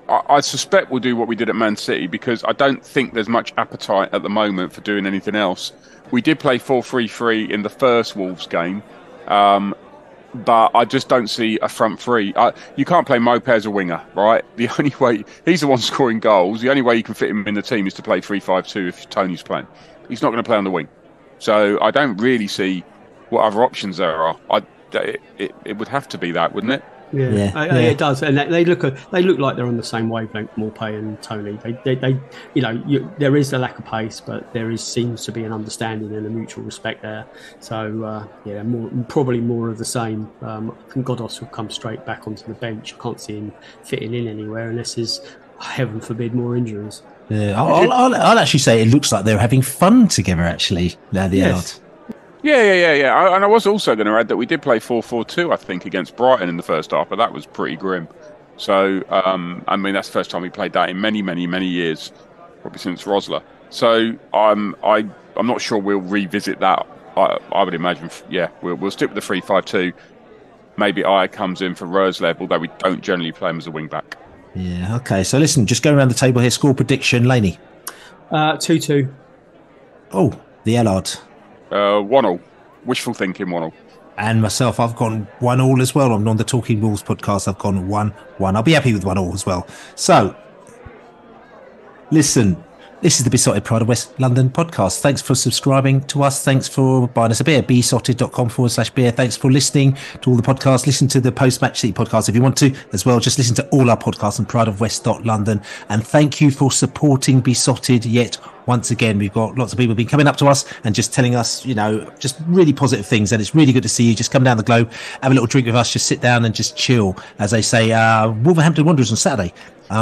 I suspect we'll do what we did at Man City, because I don't think there's much appetite at the moment for doing anything else. We did play 4-3-3 in the first Wolves game, but I just don't see a front three. You can't play Maupay as a winger, right? The only way, he's the one scoring goals, the only way you can fit him in the team is to play 3-5-2 if Tony's playing. He's not going to play on the wing. So I don't really see what other options there are. It would have to be that, wouldn't it? Yeah. It does, and they look like they're on the same wavelength, Maupay and Tony. There is a lack of pace, but there seems to be an understanding and a mutual respect there. So probably more of the same. I think Ghoddos will come straight back onto the bench. I can't see him fitting in anywhere unless there's, heaven forbid, more injuries. Yeah, I'll actually say it looks like they're having fun together. Actually, now the Allard. Yeah. And I was also going to add that we did play 4-4-2, I think, against Brighton in the first half, but that was pretty grim. So, that's the first time we played that in many, many, many years, probably since Rosler. So, I'm not sure we'll revisit that. I would imagine, we'll stick with the 3-5-2. Maybe Aya comes in for Roslev, although we don't generally play him as a wing back. Yeah. Okay. So, listen, just going around the table here. Score prediction, Laney. 2-2. Oh, the Allard. 1-1. Wishful thinking, 1-1. And myself, I've gone 1-1 as well. I'm on the Talking Wolves podcast. I've gone 1-1. I'll be happy with 1-1 as well. So, listen, this is the Besotted Pride of West London podcast. Thanks for subscribing to us. Thanks for buying us a beer. besotted.com/beer. Thanks for listening to all the podcasts. Listen to the Post-Match City podcast if you want to as well. Just listen to all our podcasts on prideofwest.london. And thank you for supporting Besotted yet once again. We've got lots of people been coming up to us and just telling us, just really positive things. And it's really good to see you. Just come down the Globe, have a little drink with us, just sit down and just chill. As they say, Wolverhampton Wanderers on Saturday.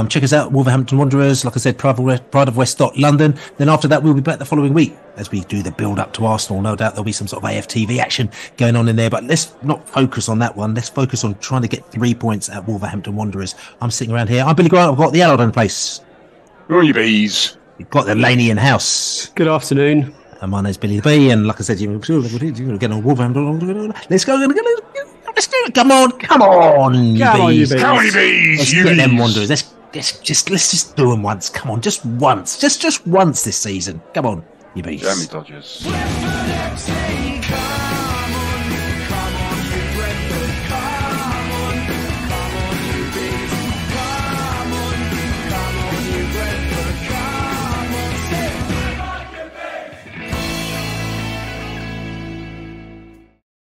Check us out, Wolverhampton Wanderers. Like I said, prideofwest.london. Then after that, we'll be back the following week as we do the build up to Arsenal. No doubt there'll be some sort of AFTV action going on in there, but let's not focus on that one. Let's focus on trying to get 3 points at Wolverhampton Wanderers. I'm sitting around here. I'm Billy Grant. I've got the Allard in place. Who are you bees? You've got the Laney in house. Good afternoon. And my name's Billy the Bee, and like I said, you're going to get on Wolverhampton. Let's go. Let's do it. Come on, you bees. Let's get them Wanderers. Let's just do them once. Come on, just once. Just once this season. Come on, you bees. Jammy Dodgers.